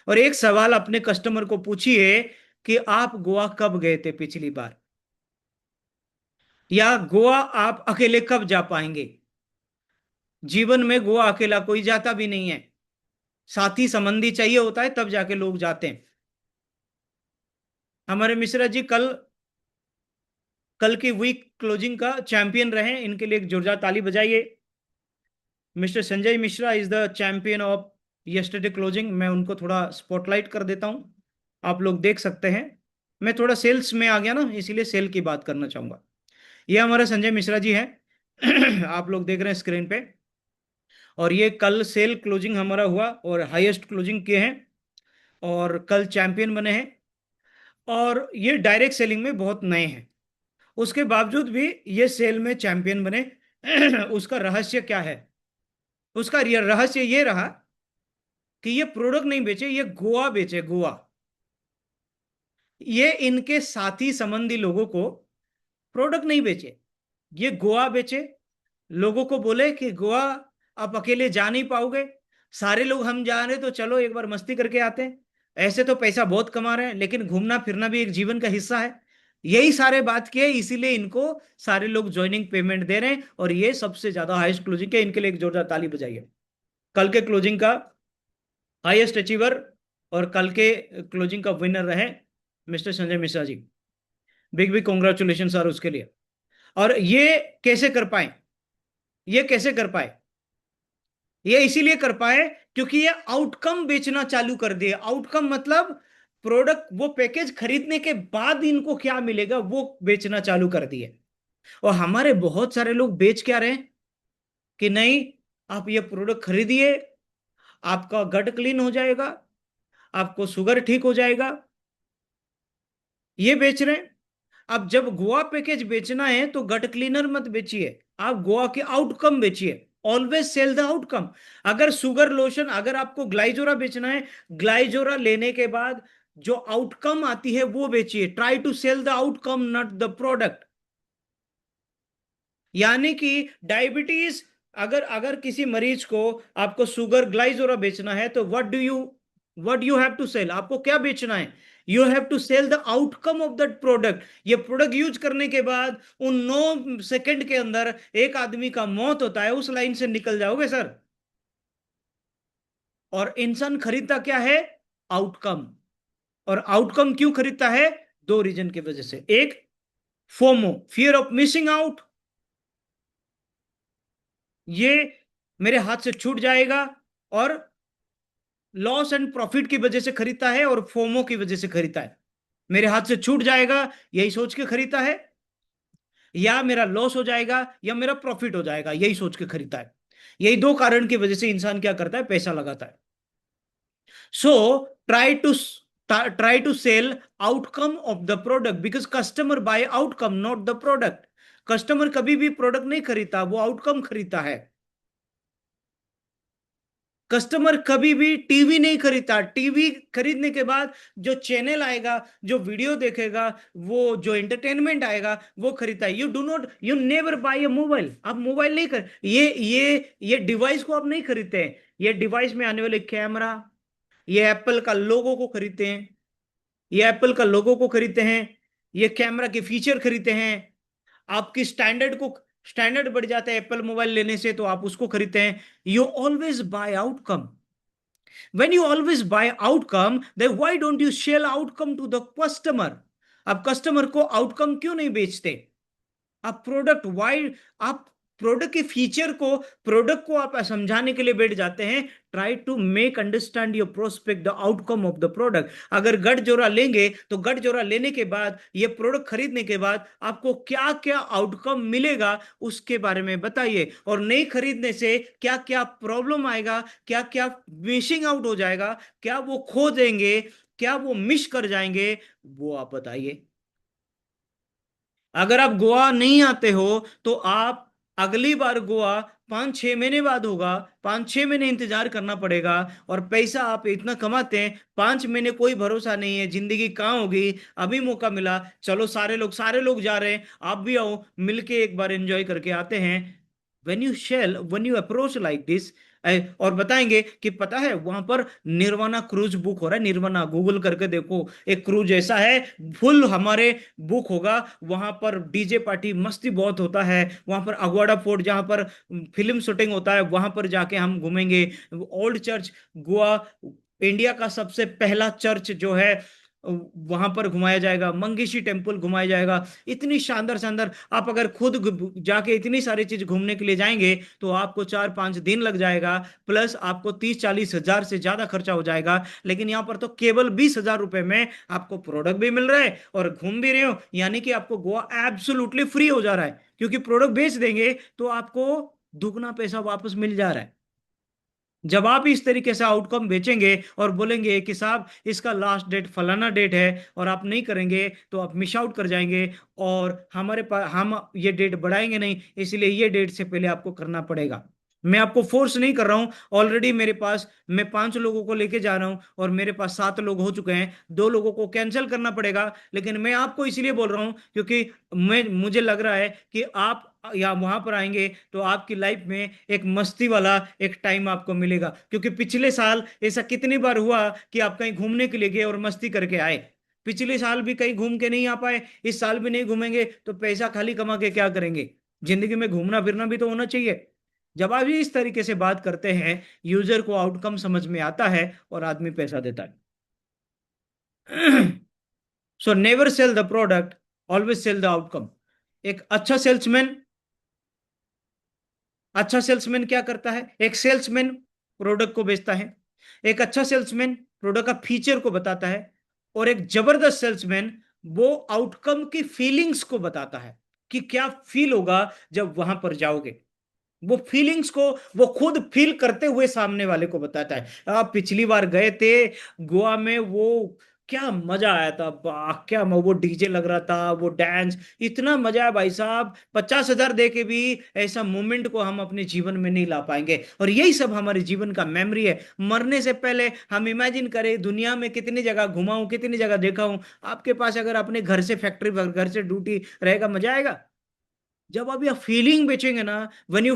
Speaker 3: और एक सवाल अपने कस्टमर को पूछिए कि आप गोवा कब गए थे पिछली बार, या गोवा आप अकेले कब जा पाएंगे। जीवन में गोवा अकेला कोई जाता भी नहीं है, साथी संबंधी चाहिए होता है, तब जाके लोग जाते हैं। हमारे मिश्रा जी कल कल की वीक क्लोजिंग का चैंपियन रहे, इनके लिए एक जोरदार ताली बजाइए। Mister Sanjay Mishra is the champion of yesterday closing. मैं उनको थोड़ा स्पॉटलाइट कर देता हूं, आप लोग देख सकते हैं। मैं थोड़ा सेल्स में आ गया ना, इसीलिए सेल की बात करना चाहूंगा। ये हमारा संजय मिश्रा जी हैं आप लोग देख रहे हैं स्क्रीन पे। और ये कल सेल क्लोजिंग हमारा हुआ और हाईएस्ट क्लोजिंग किए हैं, और कल चैंपियन बने हैं। और ये डायरेक्ट सेलिंग में बहुत नए हैं, उसके बावजूद भी ये सेल में चैंपियन बने। उसका रहस्य क्या है? उसका रहस्य ये रहा कि ये प्रोडक्ट नहीं बेचे, ये गोवा बेचे, गोवा। ये इनके साथी संबंधी लोगों को प्रोडक्ट नहीं बेचे, ये गोवा बेचे। लोगों को बोले कि गोवा आप अकेले जा नहीं पाओगे, सारे लोग हम जा रहे तो चलो एक बार मस्ती करके आते हैं। ऐसे तो पैसा बहुत कमा रहे हैं, लेकिन घूमना फिरना भी एक जीवन का हिस्सा है। यही सारे बात किए, इसीलिए इनको सारे लोग ज्वाइनिंग पेमेंट दे रहे हैं, और ये सबसे ज्यादा हाईएस्ट क्लोजिंग के। इनके लिए एक जोरदार ताली बजाइए। कल के क्लोजिंग का हाईएस्ट अचीवर और कल के क्लोजिंग का विनर रहे mister Sanjay Mishra ji. Big big congratulation sir उसके लिए। और ये कैसे कर पाए? ये कैसे कर पाए? ये इसीलिए कर पाए क्योंकि ये आउटकम बेचना चालू कर दिए। आउटकम मतलब प्रोडक्ट, वो पैकेज खरीदने के बाद इनको क्या मिलेगा वो बेचना चालू कर दिए। और हमारे बहुत सारे लोग बेच क्या रहे हैं कि नहीं, आप ये प्रोडक्ट खरीदिए, आपका गट क्लीन हो जाएगा, आपको शुगर ठीक हो जाएगा, ये बेच रहे हैं। अब जब गोवा पैकेज बेचना है तो गट क्लीनर मत बेचिए, आप गोवा के आउटकम बेचिए। Always sell the outcome. अगर शुगर लोशन, अगर आपको ग्लाइजोरा बेचना है, ग्लाइजोरा लेने के बाद जो आउटकम आती है वो बेचिए। Try to sell the outcome, not the product. यानी कि डायबिटीज, अगर अगर किसी मरीज को आपको शुगर ग्लाइजोरा बेचना है तो what you have to sell, आपको क्या बेचना है? You have to sell the outcome of that product. ये प्रोडक्ट यूज करने के बाद उन 9 सेकंड के अंदर एक आदमी का मौत होता है, उस लाइन से निकल जाओगे सर। और इंसान खरीदता क्या है? आउटकम। और आउटकम क्यों खरीदता है? 2 रीजन की वजह से। एक, FOMO, fear of missing out, ये मेरे हाथ से छूट जाएगा। और लॉस एंड प्रॉफिट की वजह से खरीदता है, और फोमो की वजह से खरीदता है। मेरे हाथ से छूट जाएगा यही सोच के खरीदता है, या मेरा लॉस हो जाएगा या मेरा प्रॉफिट हो जाएगा यही सोच के खरीदता है। यही 2 कारण की वजह से इंसान क्या करता है? पैसा लगाता है। सो try to sell outcome of the product because customer buy outcome, not the product. Customer कभी भी प्रोडक्ट नहीं खरीदता, वो आउटकम खरीदता है। कस्टमर कभी भी टीवी नहीं खरीदता, टीवी खरीदने के बाद जो चैनल आएगा, जो वीडियो देखेगा, वो जो एंटरटेनमेंट आएगा वो खरीदता है। You never buy a mobile. आप मोबाइल नहीं कर, ये डिवाइस को आप नहीं खरीदते हैं। ये डिवाइस में आने वाले कैमरा, ये एप्पल का लोगो को खरीदते हैं, ये एप्पल का लोगो को खरीदते हैं, ये कैमरा के फीचर खरीदते हैं। आपकी स्टैंडर्ड बढ़ जाता है एप्पल मोबाइल लेने से, तो आप उसको खरीदते हैं। You always buy outcome. when you always buy outcome, then why don't you sell outcome to the customer? आप कस्टमर को आउटकम क्यों नहीं बेचते? आप प्रोडक्ट, वाई आप प्रोडक्ट के फीचर को, प्रोडक्ट को आप समझाने के लिए बैठ जाते हैं। Try to make understand your prospect the outcome of the product. अगर गट जोरा लेंगे तो गट जोरा लेने के बाद, ये प्रोडक्ट खरीदने के बाद आपको क्या क्या आउटकम मिलेगा उसके बारे में बताइए। और नहीं खरीदने से क्या क्या प्रॉब्लम आएगा, क्या क्या मिसिंग आउट हो जाएगा, क्या वो खो देंगे, क्या वो मिस कर जाएंगे, वो आप बताइए। अगर आप गोवा नहीं आते हो तो आप अगली बार गोवा 5-6 महीने बाद होगा, 5-6 महीने इंतजार करना पड़ेगा। और पैसा आप इतना कमाते हैं, 5 महीने कोई भरोसा नहीं है, जिंदगी कहाँ होगी। अभी मौका मिला, चलो सारे लोग जा रहे हैं, आप भी आओ, मिलके एक बार एंजॉय करके आते हैं। when you approach like this, और बताएंगे कि पता है वहां पर निर्वाणा क्रूज बुक हो रहा है। निर्वाणा गूगल करके देखो, एक क्रूज ऐसा है, फुल हमारे बुक होगा। वहां पर डीजे पार्टी मस्ती बहुत होता है। वहां पर अगवाड़ा फोर्ट जहां पर फिल्म शूटिंग होता है, वहां पर जाके हम घूमेंगे। ओल्ड चर्च गोवा, इंडिया का सबसे पहला चर्च जो है वहां पर घुमाया जाएगा। मंगेशी टेम्पल घुमाया जाएगा। इतनी शानदार शानदार, आप अगर खुद जाके इतनी सारी चीज घूमने के लिए जाएंगे तो आपको 4-5 दिन लग जाएगा, प्लस आपको 30-40 हजार से ज्यादा खर्चा हो जाएगा। लेकिन यहाँ पर तो केवल 20 हजार रुपए में आपको प्रोडक्ट भी मिल रहा है और घूम भी रहे हो, यानी कि आपको गोवा एब्सोल्युटली फ्री हो जा रहा है। क्योंकि प्रोडक्ट बेच देंगे तो आपको दुगना पैसा वापस मिल जा रहा है। जब आप इस तरीके से आउटकम बेचेंगे और बोलेंगे कि साहब इसका लास्ट डेट फलाना डेट है और आप नहीं करेंगे तो आप मिस आउट कर जाएंगे, और हमारे पास हम ये डेट बढ़ाएंगे नहीं, इसलिए ये डेट से पहले आपको करना पड़ेगा। मैं आपको फोर्स नहीं कर रहा हूं। ऑलरेडी मेरे पास, मैं 5 लोगों को लेके जा रहा हूं और मेरे पास 7 लोग हो चुके हैं। 2 लोगों को कैंसिल करना पड़ेगा, लेकिन मैं आपको इसलिए बोल रहा हूं क्योंकि मुझे लग रहा है कि आप या वहां पर आएंगे तो आपकी लाइफ में एक मस्ती वाला एक टाइम आपको मिलेगा। क्योंकि पिछले साल ऐसा कितनी बार हुआ कि आप कहीं घूमने के लिए गए और मस्ती करके आए। पिछले साल भी कहीं घूम के नहीं आ पाए, इस साल भी नहीं घूमेंगे तो पैसा खाली कमा के क्या करेंगे। जिंदगी में घूमना फिरना भी तो होना चाहिए। जब आप इस तरीके से बात करते हैं, यूजर को आउटकम समझ में आता है और आदमी पैसा देता है। So never sell the product, always sell the outcome. एक अच्छा सेल्समैन क्या करता है? एक सेल्समैन प्रोडक्ट को बेचता है, एक अच्छा सेल्समैन प्रोडक्ट का फीचर को बताता है, और एक जबरदस्त सेल्समैन वो आउटकम की फीलिंग्स को बताता है कि क्या फील होगा जब वहां पर जाओगे। वो फीलिंग्स को वो खुद फील करते हुए सामने वाले को बताता है। आप पिछली बार गए थे गोवा में, वो क्या मजा आया था, वाह क्या वो डीजे लग रहा था, वो डांस, इतना मजा आया भाई साहब। 50 हजार दे के भी ऐसा मोमेंट को हम अपने जीवन में नहीं ला पाएंगे। और यही सब हमारे जीवन का मेमोरी है। मरने से पहले हम इमेजिन करें दुनिया में कितनी जगह घुमा हूं, कितनी जगह देखा हूं। आपके पास अगर अपने घर से फैक्ट्री, घर से ड्यूटी रहेगा, मजा आएगा। जब आप यह फीलिंग बेचेंगे ना, when you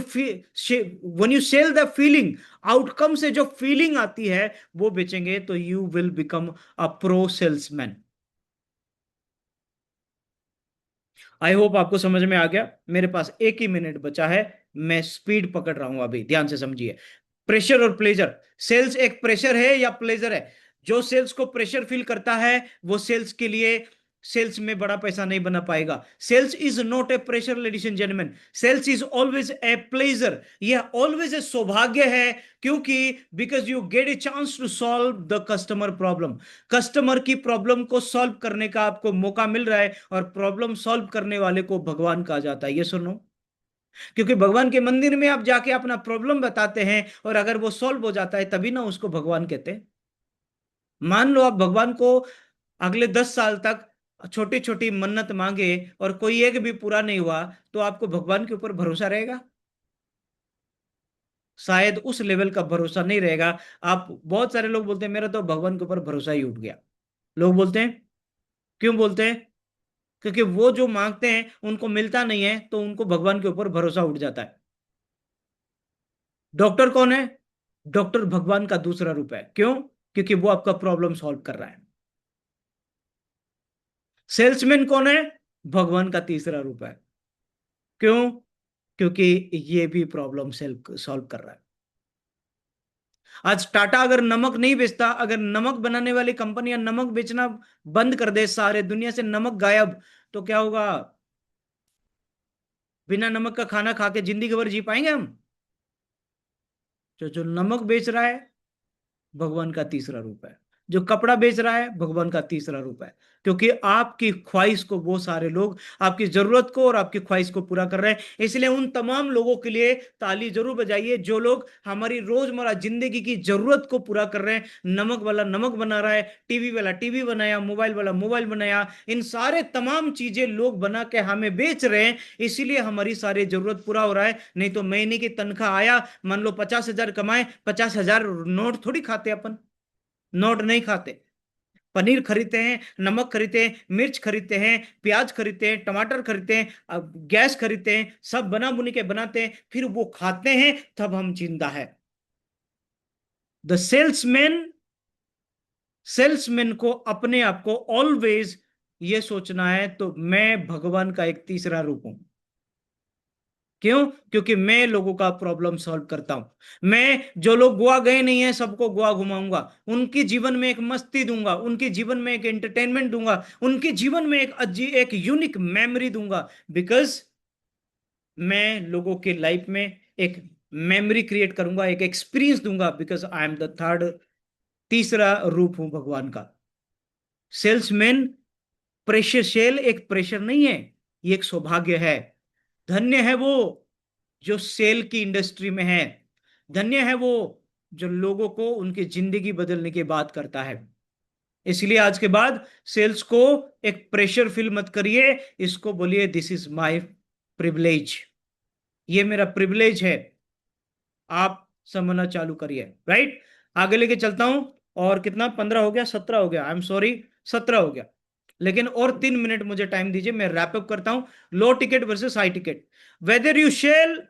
Speaker 3: sell the feeling, outcome से जो फीलिंग आती है वो बेचेंगे, तो you will become a pro salesman. I hope आपको समझ में आ गया। मेरे पास 1 ही मिनट बचा है, मैं स्पीड पकड़ रहा हूं, अभी ध्यान से समझिए। प्रेशर और प्लेजर, सेल्स एक प्रेशर है या प्लेजर है? जो सेल्स को प्रेशर फील करता है वो सेल्स के लिए, सेल्स में बड़ा पैसा नहीं बना पाएगा। Sales is not a pressure ladies and gentleman, sales is always a pleasure. यह ऑलवेज ए सौभाग्य है, क्योंकि because you get a chance to solve the customer problem. Customer की प्रॉब्लम को सॉल्व करने का आपको मौका मिल रहा है, और प्रॉब्लम सॉल्व करने वाले को भगवान कहा जाता है, ये सुनो। क्योंकि भगवान के मंदिर में आप जाके अपना प्रॉब्लम बताते हैं, और अगर वो सॉल्व हो जाता है तभी ना उसको भगवान कहते हैं। मान लो आप भगवान को अगले 10 साल तक छोटी छोटी मन्नत मांगे और कोई एक भी पूरा नहीं हुआ, तो आपको भगवान के ऊपर भरोसा रहेगा? शायद उस लेवल का भरोसा नहीं रहेगा। आप, बहुत सारे लोग बोलते हैं मेरा तो भगवान के ऊपर भरोसा ही उठ गया। लोग बोलते हैं, क्यों बोलते हैं? क्योंकि वो जो मांगते हैं उनको मिलता नहीं है, तो उनको भगवान के ऊपर भरोसा उठ जाता है। डॉक्टर कौन है? डॉक्टर भगवान का दूसरा रूप है। क्यों? क्योंकि वो आपका प्रॉब्लम सॉल्व कर रहा है। सेल्समैन कौन है? भगवान का तीसरा रूप है। क्यों? क्योंकि ये भी प्रॉब्लम सॉल्व कर रहा है। आज टाटा अगर नमक नहीं बेचता, अगर नमक बनाने वाली कंपनियां नमक बेचना बंद कर दे, सारे दुनिया से नमक गायब, तो क्या होगा? बिना नमक का खाना खा के जिंदगी भर जी पाएंगे हम? जो जो नमक बेच रहा है, भगवान का तीसरा रूप है। जो कपड़ा बेच रहा है भगवान का तीसरा रूप है, क्योंकि आपकी ख्वाहिश को वो सारे लोग आपकी जरूरत को और आपकी ख्वाहिश को पूरा कर रहे हैं। इसलिए उन तमाम लोगों के लिए ताली जरूर बजाइए जो लोग हमारी रोजमर्रा जिंदगी की जरूरत को पूरा कर रहे हैं। नमक वाला नमक बना रहा है, टीवी वाला टीवी बनाया, मोबाइल वाला मोबाइल बनाया, इन सारे तमाम चीजें लोग बना के हमें बेच रहे हैं, इसीलिए हमारी सारी जरूरत पूरा हो रहा है। नहीं तो महीने की तनख्वाह आया, मान लो 50,000 कमाए, 50,000 नोट थोड़ी खाते अपन, नोट नहीं खाते। पनीर खरीदते हैं, नमक खरीदते हैं, मिर्च खरीदते हैं, प्याज खरीदते हैं, टमाटर खरीदते हैं, अब गैस खरीदते हैं, सब बना बुनी के बनाते हैं, फिर वो खाते हैं, तब हम जिंदा है। द सेल्समैन को अपने आप को ऑलवेज ये सोचना है, तो मैं भगवान का एक तीसरा रूप हूं। क्यों? क्योंकि मैं लोगों का प्रॉब्लम सॉल्व करता हूं। मैं जो लोग गोवा गए नहीं है सबको गोवा घुमाऊंगा, उनके जीवन में एक मस्ती दूंगा, उनके जीवन में एक एंटरटेनमेंट दूंगा, उनके जीवन में एक यूनिक मेमोरी दूंगा। बिकॉज मैं लोगों के लाइफ में एक मेमोरी क्रिएट करूंगा, एक एक्सपीरियंस दूंगा, because I am the third, तीसरा रूप हूं भगवान का। सेल्समैन प्रेशर सेल एक प्रेशर नहीं है, ये एक सौभाग्य है। धन्य है वो जो सेल की इंडस्ट्री में है, धन्य है वो जो लोगों को उनकी जिंदगी बदलने की बात करता है। इसलिए आज के बाद सेल्स को एक प्रेशर फील मत करिए, इसको बोलिए दिस इज माय प्रिविलेज, ये मेरा प्रिविलेज है। आप समझना चालू करिए, राइट। आगे लेके चलता हूं। और कितना, 15 हो गया, 17 हो गया, आई एम सॉरी, 17 हो गया। लेकिन और 3 मिनट मुझे टाइम दीजिए, मैं रैप अप करता हूं। Low ticket versus high ticket, whether you sell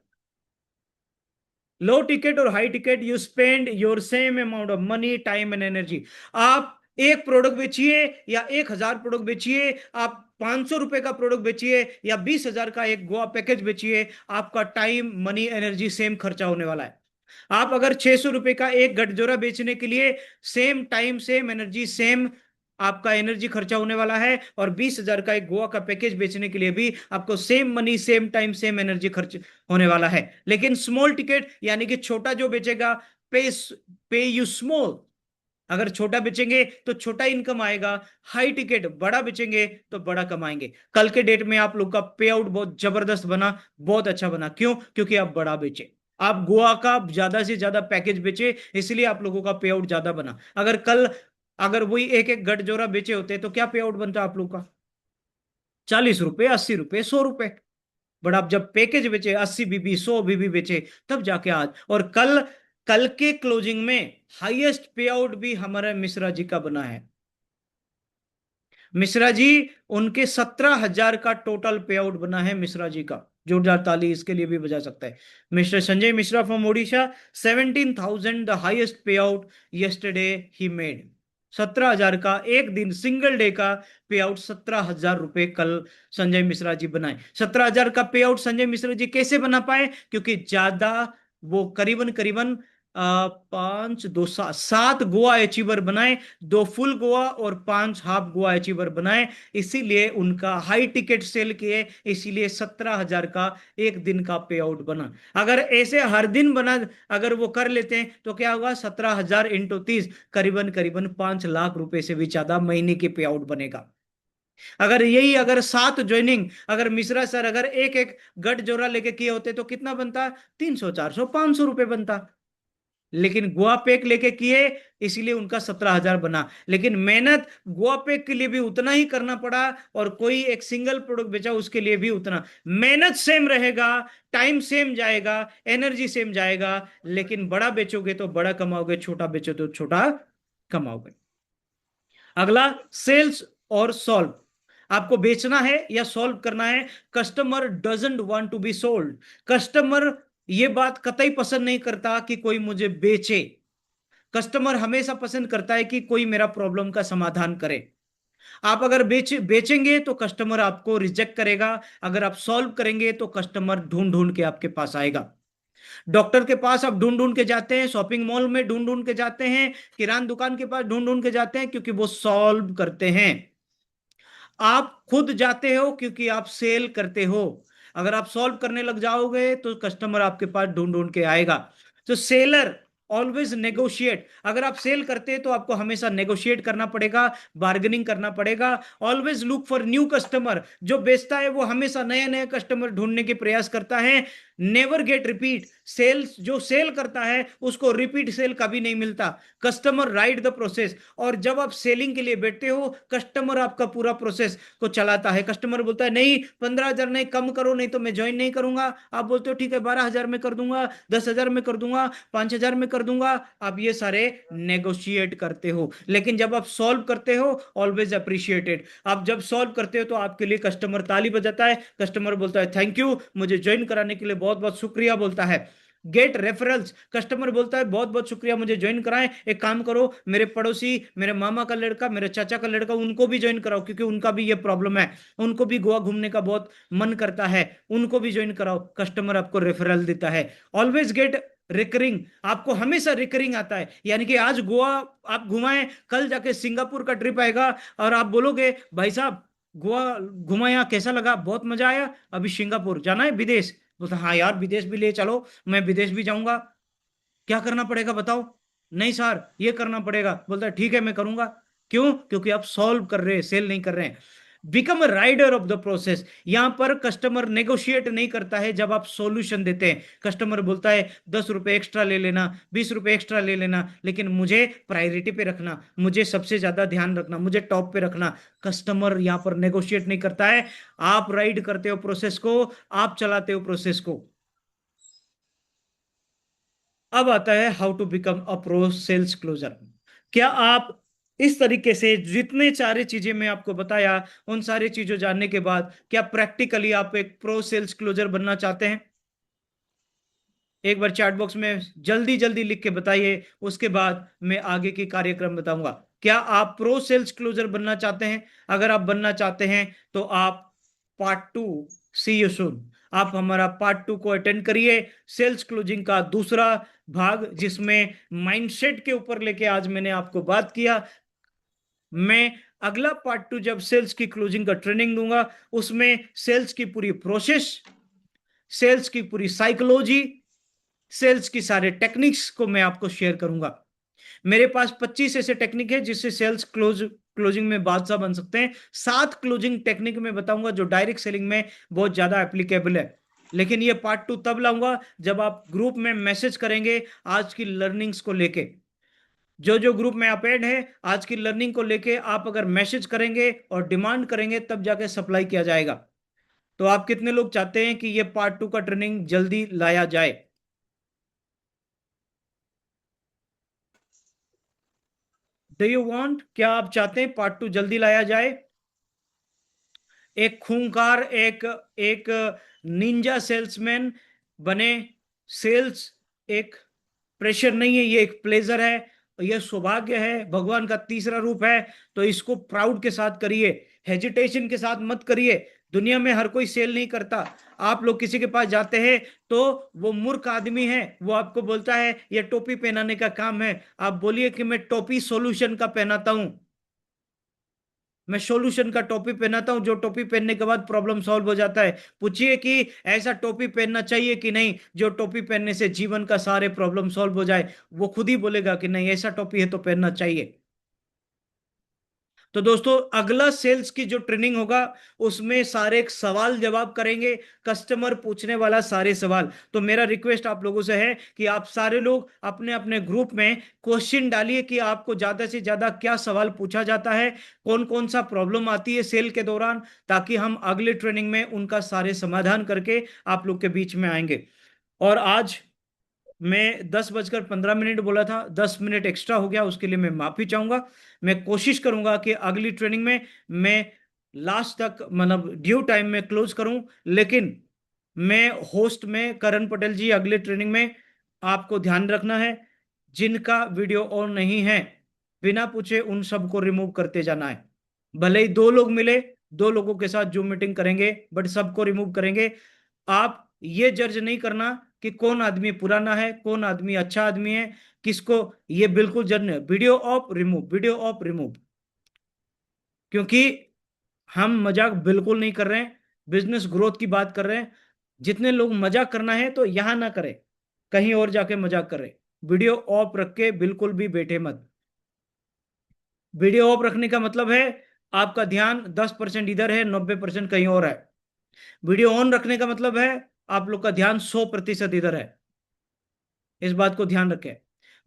Speaker 3: low ticket और high ticket, you spend your same amount of money, time and energy. आप एक प्रोडक्ट बेचिए या 1,000 प्रोडक्ट बेचिए, आप 500 रुपए का प्रोडक्ट बेचिए या 20,000 का एक गोवा पैकेज बेचिए, आपका टाइम मनी एनर्जी सेम खर्चा होने वाला है। आप अगर 600 रुपए का एक गठजोरा बेचने के लिए same time same energy same आपका एनर्जी खर्चा होने वाला है, और 20,000 का एक गोवा का पैकेज बेचने के लिए भी आपको same money same time same energy खर्च होने वाला है। लेकिन स्मॉल टिकट यानी कि छोटा जो बेचेगा, पे यू स्मॉल, अगर छोटा बेचेंगे तो छोटा इनकम आएगा, हाई टिकट बड़ा बेचेंगे तो बड़ा कमाएंगे। कल के डेट में आप लोग का पे आउट बहुत जबरदस्त बना, बहुत अच्छा बना। क्यों? क्योंकि आप बड़ा बेचे, आप गोवा का ज्यादा से ज्यादा पैकेज बेचे, इसलिए आप लोगों का पे आउट ज्यादा बना। अगर वही एक एक गठ जोरा बेचे होते तो क्या पे आउट बनता आप लोग का? 40 रुपए, 80 रुपए, 100 रुपए। बट आप जब पैकेज बेचे, 80 बीबी, 100 बीबी बेचे, तब जाके आज। और कल कल के क्लोजिंग में हाईएस्ट पे आउट भी हमारा मिश्रा जी का बना है। मिश्रा जी, उनके 17,000 का टोटल पे आउट बना है मिश्रा जी का। जोरदार ताली इसके लिए भी बजा सकता है। Mister Sanjay Mishra from Odisha, 17,000 the highest पे आउट यस्टरडे ही मेड। 17,000 का एक दिन सिंगल डे का पे आउट, 17,000 रुपए कल संजय मिश्रा जी बनाए। 17,000 का पे आउट संजय मिश्रा जी कैसे बना पाए? क्योंकि ज्यादा वो करीबन करीबन 7 गोवा अचीवर बनाए, 2 फुल गोवा और 5 हाफ गोवा अचीवर बनाए, इसीलिए उनका हाई टिकट सेल किए, इसीलिए 17,000 का एक दिन का पे आउट बना। अगर ऐसे हर दिन बना, अगर वो कर लेते हैं तो क्या होगा? 17,000 इंटू 30, करीबन करीबन 5 लाख रुपए से भी ज्यादा महीने के पे आउट बनेगा। अगर 7 ज्वाइनिंग अगर मिश्रा सर अगर एक एक गठ जोरा लेके किए होते तो कितना बनता? 300, 400, 500 रुपए बनता। लेकिन गोवा पैक लेके किए, इसीलिए उनका 17,000 बना। लेकिन मेहनत गोवा पैक के लिए भी उतना ही करना पड़ा, और कोई एक सिंगल प्रोडक्ट बेचा उसके लिए भी उतना। मेहनत सेम रहेगा, टाइम सेम जाएगा, एनर्जी सेम जाएगा, लेकिन बड़ा बेचोगे तो बड़ा कमाओगे, छोटा बेचो तो छोटा कमाओगे। अगला, सेल्स और सॉल्व। आपको बेचना है या सॉल्व करना है? Customer doesn't want to be sold. Customer ये बात कतई पसंद नहीं करता कि कोई मुझे बेचे। कस्टमर हमेशा पसंद करता है कि कोई मेरा प्रॉब्लम का समाधान करे। आप अगर बेचेंगे तो कस्टमर आपको रिजेक्ट करेगा, अगर आप सॉल्व करेंगे तो कस्टमर ढूंढ ढूंढ के आपके पास आएगा। डॉक्टर के पास आप ढूंढ ढूंढ के जाते हैं, शॉपिंग मॉल में ढूंढ ढूंढ के जाते हैं, किराना दुकान के पास ढूंढ ढूंढ के जाते हैं, क्योंकि वो सॉल्व करते हैं। आप खुद जाते हो क्योंकि आप सेल करते हो। अगर आप सॉल्व करने लग जाओगे तो कस्टमर आपके पास ढूंढ ढूंढ के आएगा। तो सेलर ऑलवेज नेगोशिएट। अगर आप सेल करते हैं तो आपको हमेशा नेगोशिएट करना पड़ेगा, बार्गेनिंग करना पड़ेगा। Always look for new customer. जो बेचता है वो हमेशा नया नया कस्टमर ढूंढने के प्रयास करता है। Never get repeat sales. जो सेल करता है उसको रिपीट सेल कभी नहीं मिलता। Customer ride the process. और जब आप सेलिंग के लिए बैठते हो, कस्टमर आपका पूरा प्रोसेस को चलाता है। कस्टमर बोलता है नहीं 15,000 नहीं, कम करो नहीं तो मैं ज्वाइन नहीं करूंगा। आप बोलते हो ठीक है 12,000 में कर दूंगा, 10,000 में कर दूंगा, 5,000 में कर दूंगा। आप ये सारे नेगोशिएट करते हो। लेकिन जब आप सॉल्व करते हो, ऑलवेज अप्रिशिएटेड। आप जब सॉल्व करते हो तो आपके लिए कस्टमर ताली बजाता है, कस्टमर बोलता है थैंक यू, मुझे ज्वाइन कराने के लिए बहुत बहुत शुक्रिया बोलता है। Gate referrals. कस्टमर बोलता है बहुत बहुत शुक्रिया मुझे ज्वाइन कराएं, एक काम करो मेरे पड़ोसी, मेरे मामा का लड़का, मेरे चाचा का लड़का, उनको भी ज्वाइन कराओ क्योंकि उनका भी ये प्रॉब्लम है, उनको भी गोवा घूमने का बहुत मन करता है, उनको भी ज्वाइन कराओ। कस्टमर आपको रेफरल देता है। Always get recurring. आपको हमेशा रिकरिंग आता है, यानी कि आज गोवा आप घुमाएं, कल जाके सिंगापुर का ट्रिप आएगा और आप बोलोगे भाई साहब गोवा घुमाया कैसा लगा, बहुत मजा आया, अभी सिंगापुर जाना है, विदेश। बोलता हाँ यार विदेश भी ले चलो, मैं विदेश भी जाऊंगा, क्या करना पड़ेगा बताओ। नहीं सर ये करना पड़ेगा। बोलता है ठीक है मैं करूंगा। क्यों? क्योंकि आप सॉल्व कर रहे हैं, सेल नहीं कर रहे हैं। Become a rider of the process. यहां पर कस्टमर नेगोशिएट नहीं करता है जब आप सॉल्यूशन देते हैं। कस्टमर बोलता है 10 रुपए एक्स्ट्रा ले लेना, 20 रुपए एक्स्ट्रा ले लेना, लेकिन मुझे प्रायोरिटी पे रखना, मुझे सबसे ज्यादा ध्यान रखना, मुझे टॉप पे रखना। कस्टमर यहां पर नेगोशिएट नहीं करता है। आप राइड करते हो प्रोसेस को, आप चलाते हो प्रोसेस को। अब आता है how to become a pro sales closer. क्या आप इस तरीके से जितने सारे चीजें मैं आपको बताया, उन सारी चीजों जानने के बाद क्या प्रैक्टिकली आप एक प्रो सेल्स क्लोजर बनना चाहते हैं? एक बार चैट बॉक्स में जल्दी जल्दी लिख के बताइए, उसके बाद मैं आगे की कार्यक्रम बताऊंगा। क्या आप प्रो सेल्स क्लोजर बनना चाहते हैं? अगर आप बनना चाहते हैं तो आप पार्ट 2 सी यू सून। आप हमारा पार्ट 2 को अटेंड करिए, सेल्स क्लोजिंग का दूसरा भाग, जिसमें माइंडसेट के ऊपर लेके आज मैंने आपको बात किया। मैं अगला पार्ट 2 जब सेल्स की क्लोजिंग का ट्रेनिंग दूंगा, उसमें सेल्स की पूरी प्रोसेस, सेल्स की पूरी साइकोलॉजी, सेल्स की सारे टेक्निक्स को मैं आपको शेयर करूंगा। मेरे पास 25 ऐसे टेक्निक है जिससे सेल्स क्लोजिंग में बादशाह बन सकते हैं। 7 क्लोजिंग टेक्निक में बताऊंगा जो डायरेक्ट सेलिंग में बहुत ज्यादा एप्लीकेबल है। लेकिन ये पार्ट 2 तब लाऊंगा जब आप ग्रुप में मैसेज करेंगे आज की लर्निंग्स को लेके। जो जो ग्रुप में आप ऐड है, आज की लर्निंग को लेके आप अगर मैसेज करेंगे और डिमांड करेंगे तब जाके सप्लाई किया जाएगा। तो आप कितने लोग चाहते हैं कि ये पार्ट 2 का ट्रेनिंग जल्दी लाया जाए? Do you want? क्या आप चाहते हैं पार्ट 2 जल्दी लाया जाए? एक खूंखार, एक एक निंजा सेल्समैन बने। सेल्स एक प्रेशर नहीं है, ये एक प्लेजर है, ये सौभाग्य है, भगवान का तीसरा रूप है। तो इसको प्राउड के साथ करिए, हेजिटेशन के साथ मत करिए। दुनिया में हर कोई सेल नहीं करता। आप लोग किसी के पास जाते हैं तो वो मूर्ख आदमी है, वो आपको बोलता है ये टोपी पहनाने का काम है। आप बोलिए कि मैं टोपी सॉल्यूशन का पहनाता हूं, मैं सॉल्यूशन का टोपी पहनाता हूं, जो टोपी पहनने के बाद प्रॉब्लम सॉल्व हो जाता है। पूछिए कि ऐसा टोपी पहनना चाहिए कि नहीं जो टोपी पहनने से जीवन का सारे प्रॉब्लम सॉल्व हो जाए। वो खुद ही बोलेगा कि नहीं ऐसा टोपी है तो पहनना चाहिए। तो दोस्तों अगला सेल्स की जो ट्रेनिंग होगा उसमें सारे सवाल जवाब करेंगे, कस्टमर पूछने वाला सारे सवाल। तो मेरा रिक्वेस्ट आप लोगों से है कि आप सारे लोग अपने अपने ग्रुप में क्वेश्चन डालिए कि आपको ज्यादा से ज्यादा क्या सवाल पूछा जाता है, कौन कौन सा प्रॉब्लम आती है सेल के दौरान, ताकि हम अगले ट्रेनिंग में उनका सारे समाधान करके आप लोग के बीच में आएंगे। और आज मैं 10 बजकर 15 मिनट बोला था, 10 मिनट एक्स्ट्रा हो गया, उसके लिए मैं माफी चाहूंगा। मैं कोशिश करूंगा कि अगली ट्रेनिंग में मैं लास्ट तक मतलब ड्यू टाइम में क्लोज करूं। लेकिन मैं होस्ट में करण पटेल जी, अगले ट्रेनिंग में आपको ध्यान रखना है जिनका वीडियो ऑन नहीं है बिना पूछे उन सबको रिमूव करते जाना है। भले ही 2 लोग मिले, 2 लोगों के साथ जूम मीटिंग करेंगे बट सबको रिमूव करेंगे। आप ये जज नहीं करना कि कौन आदमी पुराना है, कौन आदमी अच्छा आदमी है, किसको, ये बिल्कुल जज नहीं। Video of remove, video of remove. क्योंकि हम मजाक बिल्कुल नहीं कर रहे हैं, बिजनेस ग्रोथ की बात कर रहे हैं। जितने लोग मजाक करना है तो यहां ना करें, कहीं और जाके मजाक करें। वीडियो ऑफ रख के बिल्कुल भी बैठे मत। वीडियो ऑफ रखने का मतलब है आपका ध्यान 10% इधर है, 90% कहीं और है। वीडियो ऑन रखने का मतलब है आप लोग का ध्यान 100% इधर है। इस बात को ध्यान रखें।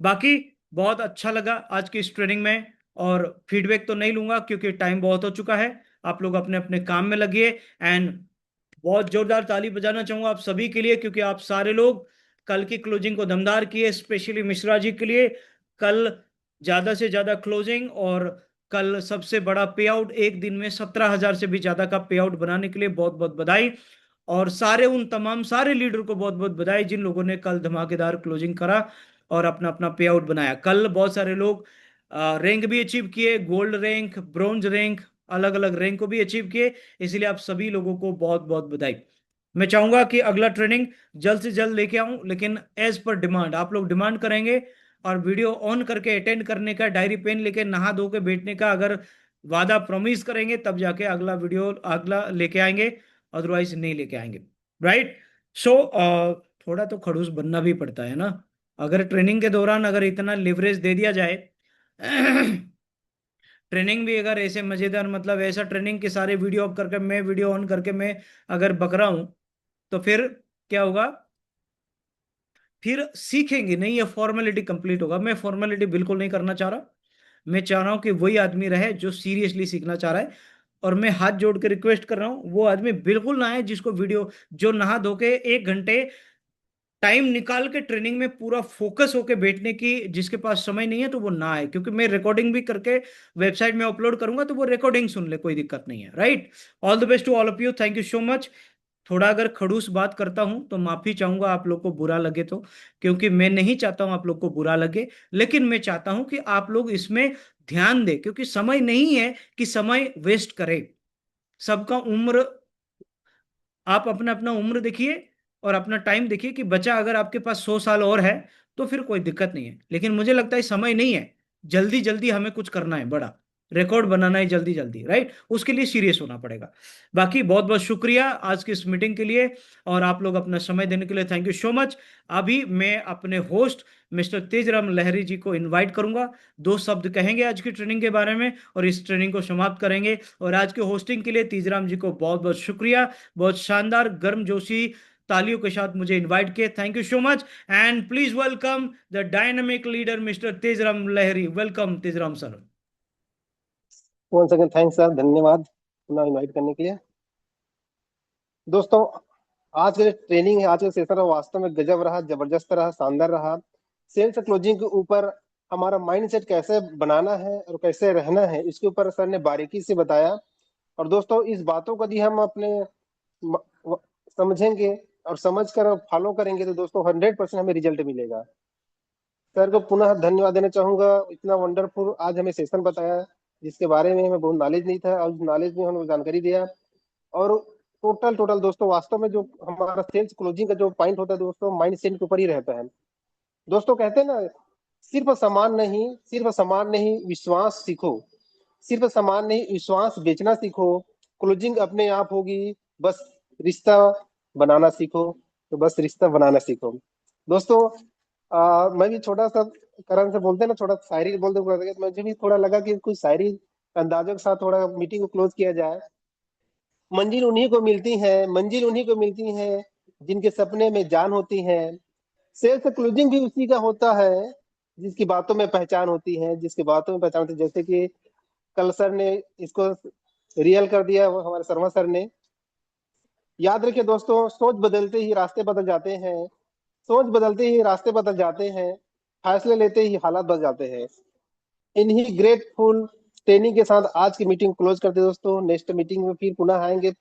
Speaker 3: बाकी बहुत अच्छा लगा आज की इस ट्रेनिंग में, और फीडबैक तो नहीं लूंगा क्योंकि टाइम बहुत हो चुका है। आप लोग अपने अपने काम में लगिए। एंड बहुत जोरदार ताली बजाना चाहूंगा आप सभी के लिए, क्योंकि आप सारे लोग कल की क्लोजिंग को दमदार किए, स्पेशली मिश्रा जी के लिए। कल ज्यादा से ज्यादा क्लोजिंग, और कल सबसे बड़ा पे आउट, एक दिन में 17,000 से भी ज्यादा का पे आउट बनाने के लिए बहुत बहुत बधाई। और सारे उन तमाम सारे लीडर को बहुत बहुत बधाई जिन लोगों ने कल धमाकेदार क्लोजिंग करा और अपना अपना पे आउट बनाया। कल बहुत सारे लोग रैंक भी अचीव किए, गोल्ड रैंक, ब्रॉन्ज रैंक, अलग अलग रैंक को भी अचीव किए। इसलिए आप सभी लोगों को बहुत बहुत बधाई। मैं चाहूंगा कि अगला ट्रेनिंग जल्द से जल्द लेके आऊं, लेकिन एज पर डिमांड, आप लोग डिमांड करेंगे और वीडियो ऑन करके अटेंड करने का, डायरी पेन लेके नहा धो के बैठने का अगर वादा प्रॉमिस करेंगे तब जाके अगला वीडियो अगला लेके आएंगे, अदरवाइज नहीं लेके आएंगे। राइट। सो थोड़ा तो खड़ूस बनना भी पड़ता है ना। अगर ट्रेनिंग के दौरान अगर इतना लिवरेज दे दिया जाए ट्रेनिंग भी अगर ऐसे मजेदार, मतलब ऐसा ट्रेनिंग के सारे वीडियो ऑफ करके मैं वीडियो ऑन करके मैं अगर बक रहा हूं, तो फिर क्या होगा? फिर सीखेंगे नहीं, ये फॉर्मेलिटी कंप्लीट होगा। मैं फॉर्मेलिटी बिल्कुल नहीं करना चाह रहा। मैं चाह रहा हूं कि वही आदमी रहे जो सीरियसली सीखना चाह रहा है। और मैं हाथ जोड़ के रिक्वेस्ट कर रहा हूं, वो आदमी बिल्कुल ना है जिसको वीडियो, जो नहा धो के 1 घंटे टाइम निकाल के ट्रेनिंग में पूरा फोकस होके बैठने की, जिसके पास समय नहीं है तो वो ना आए, क्योंकि मैं रिकॉर्डिंग भी करके वेबसाइट में अपलोड करूंगा, तो वो रिकॉर्डिंग सुन ले, कोई दिक्कत नहीं है। Right. All the best to all of you, thank you so much. थोड़ा अगर खड़ूस बात करता हूं तो माफी चाहूंगा आप लोग को बुरा लगे तो, क्योंकि मैं नहीं चाहता हूं आप लोग को बुरा लगे, लेकिन मैं चाहता हूं कि आप लोग इसमें ध्यान दें, क्योंकि समय नहीं है कि समय वेस्ट करें। सबका उम्र, आप अपना अपना उम्र देखिए और अपना टाइम देखिए कि बचा अगर आपके पास 100 साल और है तो फिर कोई दिक्कत नहीं है, लेकिन मुझे लगता है समय नहीं है। जल्दी जल्दी हमें कुछ करना है, बड़ा रिकॉर्ड बनाना है जल्दी जल्दी। राइट। उसके लिए सीरियस होना पड़ेगा। बाकी बहुत बहुत शुक्रिया आज की इस मीटिंग के लिए, और आप लोग अपना समय देने के लिए थैंक यू सो मच। अभी मैं अपने होस्ट मिस्टर तेजराम लहरी जी को इनवाइट करूंगा। 2 शब्द कहेंगे आज की ट्रेनिंग के बारे में और इस ट्रेनिंग को समाप्त करेंगे। और आज के होस्टिंग के लिए तेजराम जी को बहुत बहुत शुक्रिया। बहुत शानदार गर्मजोशी तालियों के साथ मुझे इनवाइट किए, thank you so much. And please welcome the dynamic leader mister Tejram Lahari. Welcome Tejram sir.
Speaker 1: One second, thanks sir, धन्यवाद पुनः इनवाइट करने के लिए। दोस्तों, आज का जो ट्रेनिंग है, आज का सेशन है, वास्तव में गजब रहा, जबरदस्त रहा, शानदार रहा। सेल्स क्लोजिंग के ऊपर हमारा माइंडसेट कैसे बनाना है और कैसे रहना है, इसके ऊपर सर ने बारीकी से बताया। और दोस्तों, इस बातों को यदि हम अपने समझेंगे और समझ कर फॉलो करेंगे तो दोस्तों 100% हमें रिजल्ट मिलेगा। सर को पुनः धन्यवाद देना चाहूंगा, इतना वंडरफुल आज हमें सेशन बताया जिसके बारे में हमें बहुत नॉलेज नहीं था, और नॉलेज में हमें जानकारी दिया। और टोटल टोटल दोस्तों, वास्तव में जो हमारा सेल्स क्लोजिंग का जो पॉइंट होता है दोस्तों, माइंड सेट के ऊपर ही रहता है। दोस्तों कहते हैं ना, सिर्फ सामान नहीं विश्वास सीखो, सिर्फ सामान नहीं विश्वास बेचना सीखो, क्लोजिंग अपने आप होगी, बस रिश्ता बनाना सीखो, तो बस रिश्ता बनाना सीखो। दोस्तों, मैं भी छोटा सा, करण से बोलते हैं ना, थोड़ा शायरी बोलते बोलते, तो मुझे भी थोड़ा लगा कि कुछ शायरी अंदाजों के साथ थोड़ा मीटिंग को क्लोज किया जाए। मंजिल उन्हीं को मिलती है जिनके सपने में जान होती है। सेल्स क्लोजिंग भी उसी का होता है जिसकी बातों में पहचान होती है, जिसकी बातों में पहचान होती है। जैसे कि कल सर ने इसको रियल कर दिया, वो हमारे शर्मा सर ने। याद रखिए दोस्तों, सोच बदलते ही रास्ते बदल जाते हैं, सोच बदलते ही रास्ते बदल जाते हैं, फैसले लेते ही हालात बदल जाते हैं। इन्हीं ग्रेटफुल ट्रेनिंग के साथ आज की मीटिंग क्लोज करते हैं दोस्तों। नेक्स्ट मीटिंग में फिर पुनः आएंगे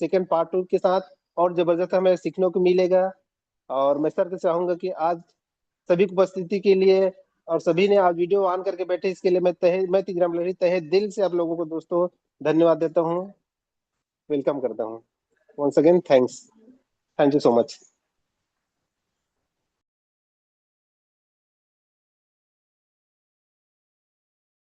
Speaker 1: सेकंड पार्ट 2 के साथ, और जबरदस्त हमें सीखने को मिलेगा। और मैं सर से चाहूंगा कि आज सभी की उपस्थिति के लिए, और सभी ने आज वीडियो ऑन करके बैठे, इसके लिए मैं तीजराम लहरी तहे दिल से आप लोगों को दोस्तों धन्यवाद देता हूँ, वेलकम करता हूँ। Once again thanks, thank you so much.